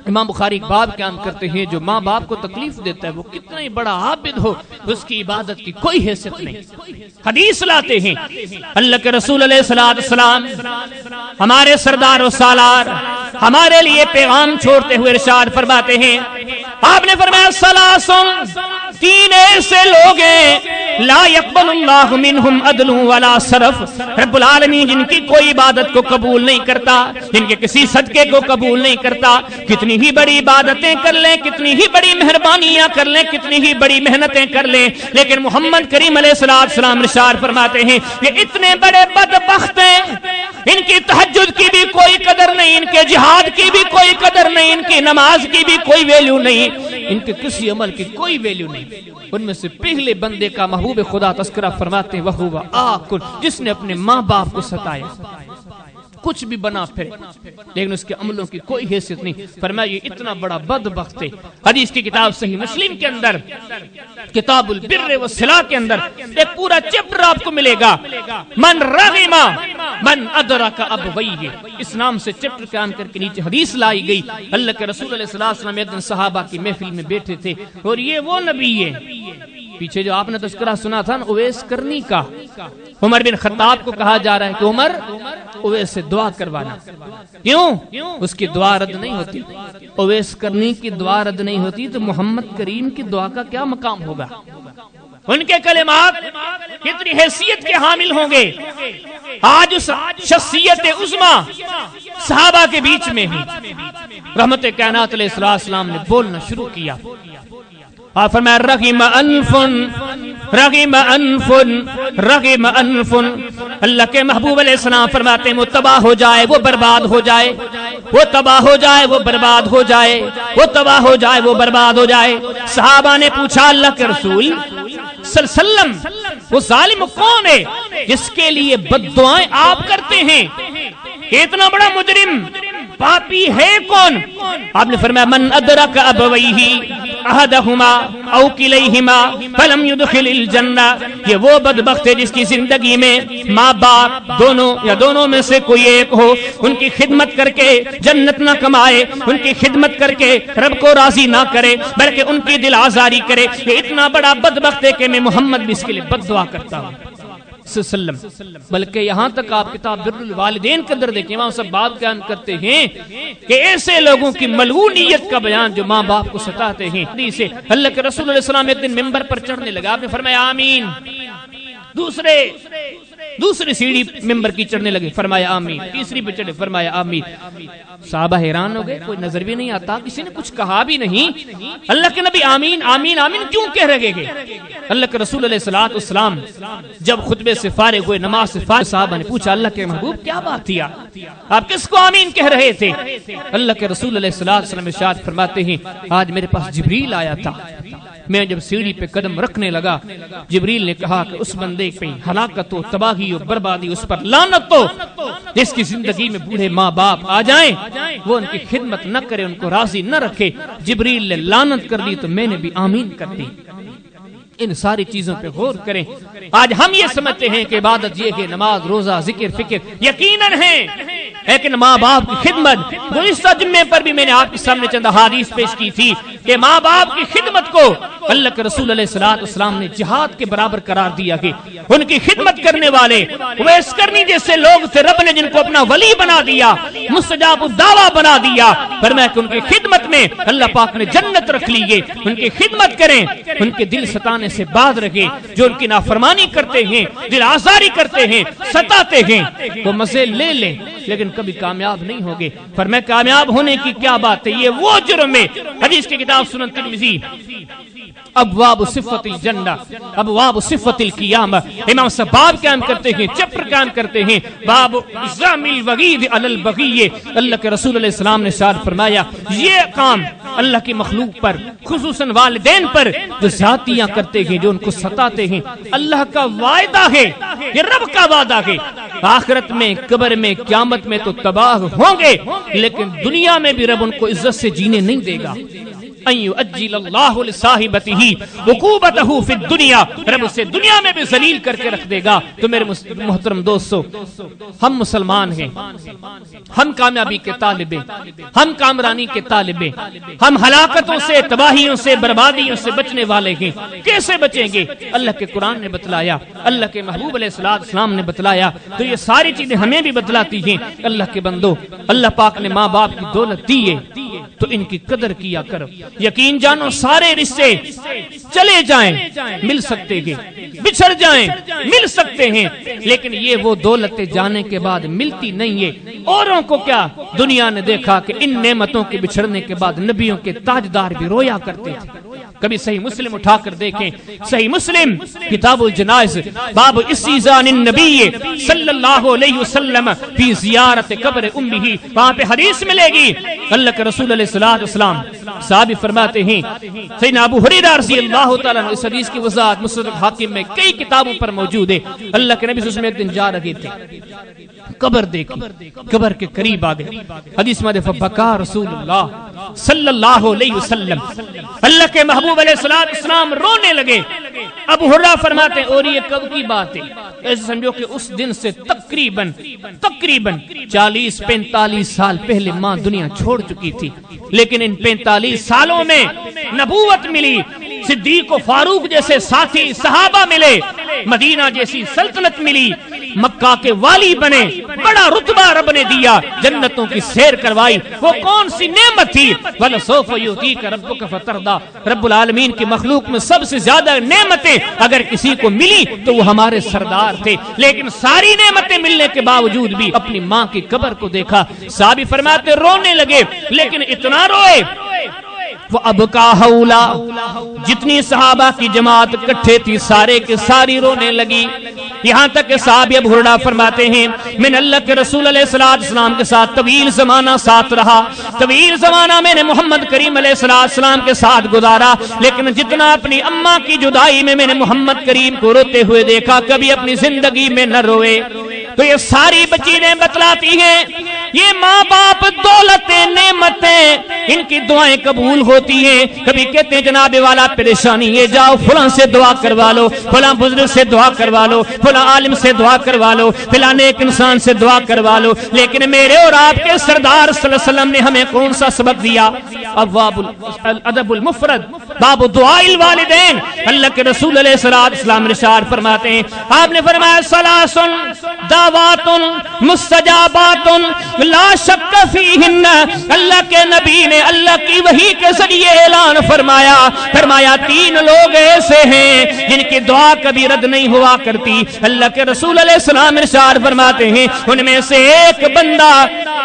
امام بخاری ایک باب قیام کرتے ہیں، جو ماں باپ کو تکلیف دیتا ہے وہ کتنا ہی بڑا عابد ہو اس کی عبادت کی کوئی حیثیت نہیں۔ حدیث لاتے ہیں اللہ کے رسول علیہ السلام ہمارے سردار و سالار ہمارے لیے پیغام چھوڑتے ہوئے ارشاد فرماتے ہیں، آپ نے فرمایا ثلاثن، 3 ایسے لوگ ہیں لا يقبل اللہ منہم عدل ولا صرف، رب العالمین جن کی کوئی عبادت کو قبول نہیں کرتا، جن کے کسی صدقے کو قبول نہیں کرتا، کتنی ہی بڑی عبادتیں کر لیں، کتنی ہی بڑی مہربانیاں کر لیں، کتنی ہی بڑی محنتیں کر لیں، لیکن محمد کریم علیہ السلام ارشاد فرماتے ہیں یہ اتنے بڑے بدبخت ہیں، ان کی تہجد کی بھی کوئی قدر نہیں، ان کے جہاد کی بھی کوئی قدر نہیں، ان کی نماز کی بھی کوئی ویلیو نہیں، ان کے کسی عمل کی کوئی ویلیو نہیں۔ ان میں سے پہلے بندے کا محبوب خدا تذکرہ فرماتے ہیں وَهُوَ آكُلٌ، جس نے اپنے ماں باپ کو ستایا، کچھ بھی بنا پھر لیکن اس کے عملوں کی کوئی حیثیت نہیں، فرمایا یہ اتنا بڑا بدبخت ہے۔ حدیث کی کتاب صحیح مسلم کے اندر کتاب البر والصلہ کے اندر ایک پورا چیپٹر آپ کو ملے گا، من رغم من ادرک ابویہ، اس نام سے چیپٹر قیام کر کے نیچے حدیث لائی گئی۔ اللہ کے رسول علیہ السلام ایک دن صحابہ کی محفل میں بیٹھے تھے، اور یہ وہ نبی ہے، پیچھے جو آپ نے تذکرہ سنا تھا نا اویس کرنی کا، عمر بن خطاب کو کہا جا رہا ہے کہ عمر اویس سے دعا کروانا، کیوں؟ اس کی دعا رد نہیں ہوتی، اویس کرنی کی دعا رد نہیں ہوتی تو محمد کریم کی دعا کا کیا مقام ہوگا؟ ان کے کلمات کتنی حیثیت کے حامل ہوں گے۔ آج اس شخصیت عظما صحابہ کے بیچ میں ہی رحمت کائنات علیہ السلام نے بولنا شروع کیا، آپ فرمایا رغم انف رغم انف رغم انف، اللہ کے محبوب علیہ السلام فرماتے ہیں وہ تباہ ہو جائے، وہ برباد ہو جائے، وہ تباہ ہو جائے، وہ برباد ہو جائے، وہ تباہ ہو جائے، وہ برباد ہو جائے۔ صحابہ نے پوچھا اللہ کے رسول صلی اللہ علیہ وسلم وہ ظالم کون ہے جس کے لیے بد دعائیں آپ کرتے ہیں؟ اتنا بڑا مجرم پاپی ہے کون؟ آپ نے فرمایا من ادرک ابویہ احدہما او کلیہما فلم یدخل الجنہ، یہ وہ بدبخت ہے جس کی زندگی میں ماں باپ دونوں یا دونوں میں سے کوئی ایک ہو، ان کی خدمت کر کے جنت نہ کمائے، ان کی خدمت کر کے رب کو راضی نہ کرے بلکہ ان کی دل آزاری کرے، یہ اتنا بڑا بدبخت ہے کہ میں محمد بھی اس کے لیے بد دعا کرتا ہوں وسلم۔ بلکہ یہاں تک آپ کتاب بر الوالدین کے اندر دیکھیں، وہاں سب بات بیان کرتے ہیں کہ ایسے لوگوں کی ملعونیت کا بیان جو ماں باپ کو ستاتے ہیں۔ حدیث ہے اللہ کے رسول علیہ السلام ایک دن ممبر پر چڑھنے لگا، آپ نے فرمایا آمین، دوسرے دوسری سیڑھی ممبر کی چڑھنے لگے، فرمایا آمین، تیسری پہ چڑھے، فرمایا آمین۔ صحابہ حیران ہو گئے، کوئی نظر بھی نہیں آتا، کسی نے کچھ کہا بھی نہیں، اللہ کے نبی آمین آمین آمین کیوں کہہ رہے گے؟ اللہ کے رسول علیہ السلام جب خطبے سے فارغ ہوئے، نماز سے فارغ، صحابہ نے پوچھا اللہ کے محبوب کیا بات تھی، آپ کس کو آمین کہہ رہے تھے؟ اللہ کے رسول علیہ السلام ارشاد فرماتے ہیں آج میرے پاس جبریل آیا تھا، میں جب سیڑھی پہ قدم رکھنے لگا جبریل نے کہا کہ اس بندے پہ ہلاکت ہو، تباہی ہو، بربادی، اس پر لعنت ہو، جس کی زندگی میں بوڑھے ماں باپ آ جائیں وہ ان کی خدمت نہ کرے، ان کو راضی نہ رکھے، جبریل نے لعنت کر دی تو میں نے بھی آمین کر دی۔ ان ساری چیزوں پہ غور کریں۔ آج ہم یہ سمجھتے ہیں کہ عبادت یہ کہ نماز، روزہ، ذکر، فکر یقیناً ہے، لیکن ماں باپ کی خدمت، گزشتہ جمعے پر بھی میں نے آپ کے سامنے چند احادیث پیش کی تھی کہ ماں باپ کی خدمت کو اللہ کے رسول علیہ السلام نے جہاد کے برابر قرار دیا کہ ان کی خدمت کرنے والے اویس کرنی جیسے لوگ تھے، رب نے جن کو اپنا ولی بنا دیا، مستجاب الدعویٰ بنا دیا، فرمایا کہ ان کی خدمت میں اللہ پاک نے جنت رکھ لی ہے، ان کی خدمت کریں، ان کے دل ستانے سے باز رکھیں، جو ان کی نافرمانی کرتے ہیں، دل آزاری کرتے ہیں، ستاتے ہیں، وہ مزے لے لیں لیکن کبھی کامیاب نہیں ہوگے۔ فرمایا کامیاب ہونے کی کیا بات ہے، یہ وہ جرم ہے۔ حدیث کی کتاب سنن ترمذی ابواب صفت الجنہ، ابواب صفت القیامہ، امام صاحب باب قائم کرتے ہیں، چپر قائم کرتے ہیں، باب اعظام الوغید علی البغی۔ اللہ کے رسول علیہ السلام نے ارشاد فرمایا یہ کام اللہ کی مخلوق پر، خصوصاً والدین پر جو زیادتیاں کرتے ہیں، جو ان کو ستاتے ہیں، اللہ کا وعدہ ہے، یہ رب کا وعدہ ہے، آخرت میں، قبر میں، قیامت میں تو تباہ ہوں گے، لیکن دنیا میں بھی رب ان کو عزت سے جینے نہیں دے گا۔ ان یعجل اللہ لصاحبتہ عقوبتہ فی الدنیا، رب اسے دنیا میں بھی ذلیل کر کے رکھ دے گا۔ تو میرے محترم دوستو، ہم مسلمان ہیں، ہم کامیابی کے طالب ہیں، ہم کامرانی کے طالب ہیں، ہم ہلاکتوں سے، تباہیوں سے، بربادیوں سے بچنے والے ہیں۔ کیسے بچیں گے؟ اللہ کے قرآن نے بتلایا، اللہ کے محبوب علیہ السلام نے بتلایا، تو یہ ساری چیزیں ہمیں بھی بتلاتی ہیں۔ اللہ کے بندو، اللہ پاک نے ماں باپ کی دولت دی ہے تو ان کی قدر کیا کرو۔ یقین جانو سارے رشتے چلے جائیں مل سکتے ہیں، بچھڑ جائیں مل سکتے ہیں، لیکن یہ وہ دولتیں جانے کے بعد ملتی نہیں ہے۔ اوروں کو کیا، دنیا نے دیکھا کہ ان نعمتوں کے بچھڑنے کے بعد نبیوں کے تاجدار بھی رویا کرتے تھے۔ کبھی صحیح مسلم اٹھا کر دیکھیں، صحیح مسلم کتاب الجنائز، باب استئذان النبی صلی اللہ علیہ وسلم فی زیارت قبر امہ، وہاں پہ حدیث ملے گی۔ اللہ کے رسول علیہ السلام صحابی فرماتے ہیں، سیدنا ابو ہریرہ رضی اللہ تعالیٰ عنہ، اس حدیث کی وضاحت مستدرک حاکم میں کئی کتابوں پر موجود ہے۔ اللہ کے نبی صلی اللہ علیہ وسلم ایک دن جا رہے تھے، قبر دیکھی، قبر کے قریب آگئے، حدیث میں فبکا رسول اللہ صلی اللہ علیہ وسلم، اللہ کے محبوب علیہ السلام رونے لگے۔ ابو ہریرہ فرماتے ہیں اور یہ کب کی بات ہے؟ ایسے سمجھو کہ اس دن سے تقریباً 40-45 سال پہلے ماں دنیا چھوڑ چکی تھی، لیکن ان 45 سالوں میں نبوت ملی، صدیق و فاروق جیسے ساتھی صحابہ ملے، مدینہ جیسی سلطنت ملی، مکہ کے والی بنے، بڑا رتبہ رب نے دیا، جنتوں کی سیر کروائی۔ وہ کون سی نعمت تھی؟ وَلَسَوْفَ يُعْطِيكَ رَبُّكَ فَتَرْضَىٰ، رب العالمین کی مخلوق میں سب سے زیادہ نعمتیں اگر کسی کو ملی تو وہ ہمارے سردار تھے، لیکن ساری نعمتیں ملنے کے باوجود بھی اپنی ماں کی قبر کو دیکھا۔ صحابی فرماتے رونے لگے، لیکن اتنا روئے وَأَبْكَىٰ هَؤُلَاءِ، جتنی صحابہ کی جماعت اکٹھے تھی سارے کے ساری رونے لگی، یہاں تک کہ صحابی ابو ہریرہ فرماتے ہیں میں نے اللہ کے رسول علیہ السلام کے ساتھ طویل زمانہ ساتھ رہا، طویل زمانہ میں نے محمد کریم علیہ السلام کے ساتھ گزارا، لیکن جتنا اپنی اماں کی جدائی میں نے محمد کریم کو روتے ہوئے دیکھا کبھی اپنی زندگی میں نہ روئے۔ تو یہ ساری بچیزیں بتلاتی ہیں یہ ماں باپ دولتیں، نعمتیں، ان کی دعائیں قبول ہوتی ہیں۔ کبھی کہتے ہیں جناب والا پریشانی ہے، جاؤ فلاں سے دعا کروا لو، فلاں بزرگ سے دعا کروا لو، فلاں عالم سے دعا کروا لو، فلاں ایک انسان سے دعا کروا لو، لیکن میرے اور آپ کے سردار صلی اللہ علیہ وسلم نے ہمیں کون سا سبق دیا؟ ابواب الادب المفرد باب دعاء الوالدین، اللہ کے رسول علیہ السلام ارشاد فرماتے ہیں، آپ نے فرمایا ثلاث دعوات مستجابات لا شک فیہن، اللہ کے نبی نے اللہ کی وحی کے ذریعے اعلان فرمایا تین لوگ ایسے ہیں جن کی دعا کبھی رد نہیں ہوا کرتی۔ اللہ کے رسول علیہ السلام ارشاد فرماتے ہیں ان میں سے ایک بندہ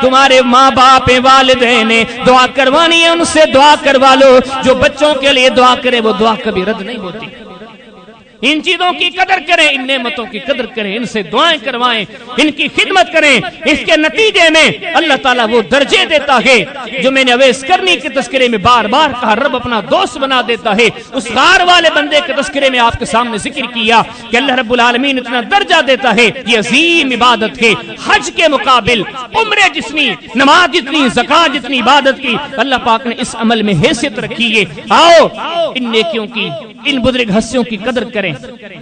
تمہارے ماں باپ والدین دعا کروانی ہے ان سے دعا کروا لو، جو بچوں کے لیے دعا کرے وہ دعا کبھی رد نہیں ہوتی۔ ان چیزوں کی قدر کریں، ان نعمتوں کی قدر کریں، ان سے دعائیں کروائیں، ان کی خدمت کریں، اس کے نتیجے میں اللہ تعالیٰ وہ درجے دیتا ہے جو میں نے اویس کرنی کے تذکرے میں بار بار کہا، رب اپنا دوست بنا دیتا ہے۔ اس غار والے بندے کے تذکرے میں آپ کے سامنے ذکر کیا کہ اللہ رب العالمین اتنا درجہ دیتا ہے، یہ عظیم عبادت ہے، حج کے مقابل عمرے جتنی، نماز جتنی، زکات جتنی عبادت کی اللہ پاک نے اس عمل میں حیثیت رکھی ہے۔ آؤ ان نیکیوں کی، ان بزرگ ہستیوں کی قدر کریں،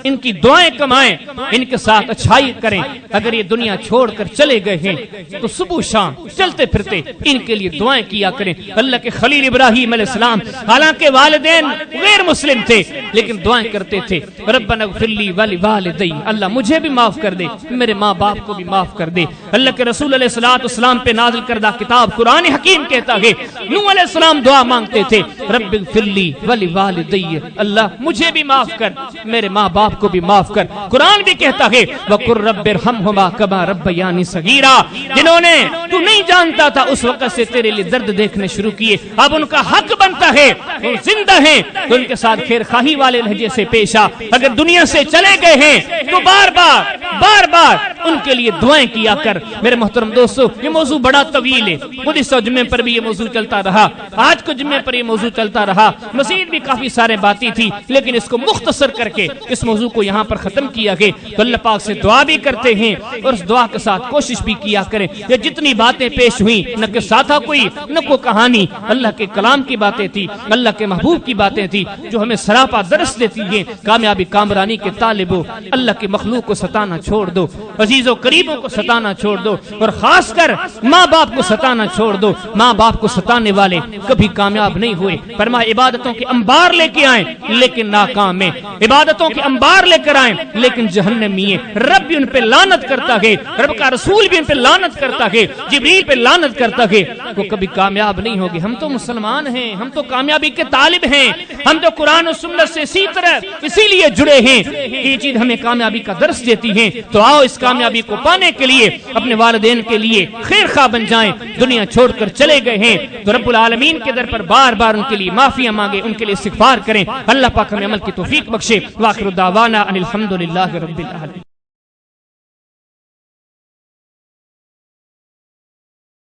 ان کی دعائیں کمائیں، ان کے ساتھ اچھائی کریں۔ اگر یہ دنیا چھوڑ کر چلے گئے ہیں تو صبح شام چلتے پھرتے ان کے لیے دعائیں کیا کریں۔ اللہ کے خلیل ابراہیم علیہ السلام حالانکہ والدین غیر مسلم تھے لیکن دعائیں کرتے تھے، ربنا اغفر لی ولوالدی، اللہ مجھے بھی معاف کر دے، میرے ماں باپ کو بھی معاف کر دے۔ اللہ کے رسول علیہ السلام پہ نازل کردہ کتاب قرآن حکیم کہتا ہے نوح علیہ السلام دعا مانگتے تھے، رب اغفر لی ولوالدی، اللہ مجھے بھی معاف کر، میرے ماں باپ کو بھی معاف کر۔ قرآن بھی کہتا ہے وَقُلْ رَبِّ ارْحَمْهُمَا كَمَا رَبَّيَانِي صَغِيرًا، جنہوں نے تو نہیں جانتا تھا اس وقت سے تیرے لیے درد دیکھنے شروع کیے، اب ان کا حق بنتا ہے، وہ زندہ ہیں تو ان کے ساتھ خیر خواہی والے لہجے سے پیش آ۔ اگر دنیا سے چلے گئے ہیں تو بار بار ان کے لیے دعائیں کیا کر۔ میرے محترم دوستو یہ موضوع بڑا طویل ہے، خود اس جمعے پر بھی یہ موضوع چلتا رہا، آج کو جمعے پر یہ موضوع چلتا رہا، مزید بھی کافی سارے باتیں تھی لیکن اس کو مختصر کر کے اس موضوع کو یہاں پر ختم کیا گیا۔ تو اللہ پاک سے دعا بھی کرتے ہیں اور اس دعا کے ساتھ کوشش بھی کیا کریں، یہ جتنی باتیں پیش ہوئیں نہ کہ ساتھا کوئی نہ کوئی کہانی، اللہ کے کلام کی باتیں تھی، اللہ کے محبوب کی باتیں تھی جو ہمیں سراپا درس دیتی ہیں۔ کامیابی کامرانی کے طالبوں اللہ کی مخلوق کو ستانا چھوڑ دو، عزیز و قریبوں کو ستانا چھوڑ دو، اور خاص کر ماں باپ کو ستانا چھوڑ دو۔ ماں باپ کو ستانے والے کبھی کامیاب نہیں ہوئے۔ فرمایا عبادتوں کے انبار لے کے آئیں لیکن ناکام ہیں، عبادتوں کے انبار لے کر آئیں لیکن جہنمی ہیں۔ رب بھی ان پہ لعنت کرتا ہے، رب کا رسول بھی ان پہ لعنت کرتا ہے، جبریل پہ لعنت کرتا ہے، وہ کبھی کامیاب نہیں ہوگی۔ ہم تو مسلمان ہیں، ہم تو کامیابی کے طالب ہیں، ہم تو قرآن و سنت سے اسی لیے جڑے ہیں، یہ چیز ہمیں کامیابی کا درس دیتی ہیں۔ تو آؤ اس کامیابی کو پانے کے لیے اپنے والدین کے لیے خیر خواہ بن جائیں۔ دنیا چھوڑ کر چلے گئے ہیں تو رب العالمین کے در پر بار بار ان کے لیے معافیاں مانگے، ان کے لیے استغفار کریں۔ اللہ پاک ہمیں عمل کی توفیق بخشے۔ وآخر دعوانا ان الحمد للہ رب العالمین۔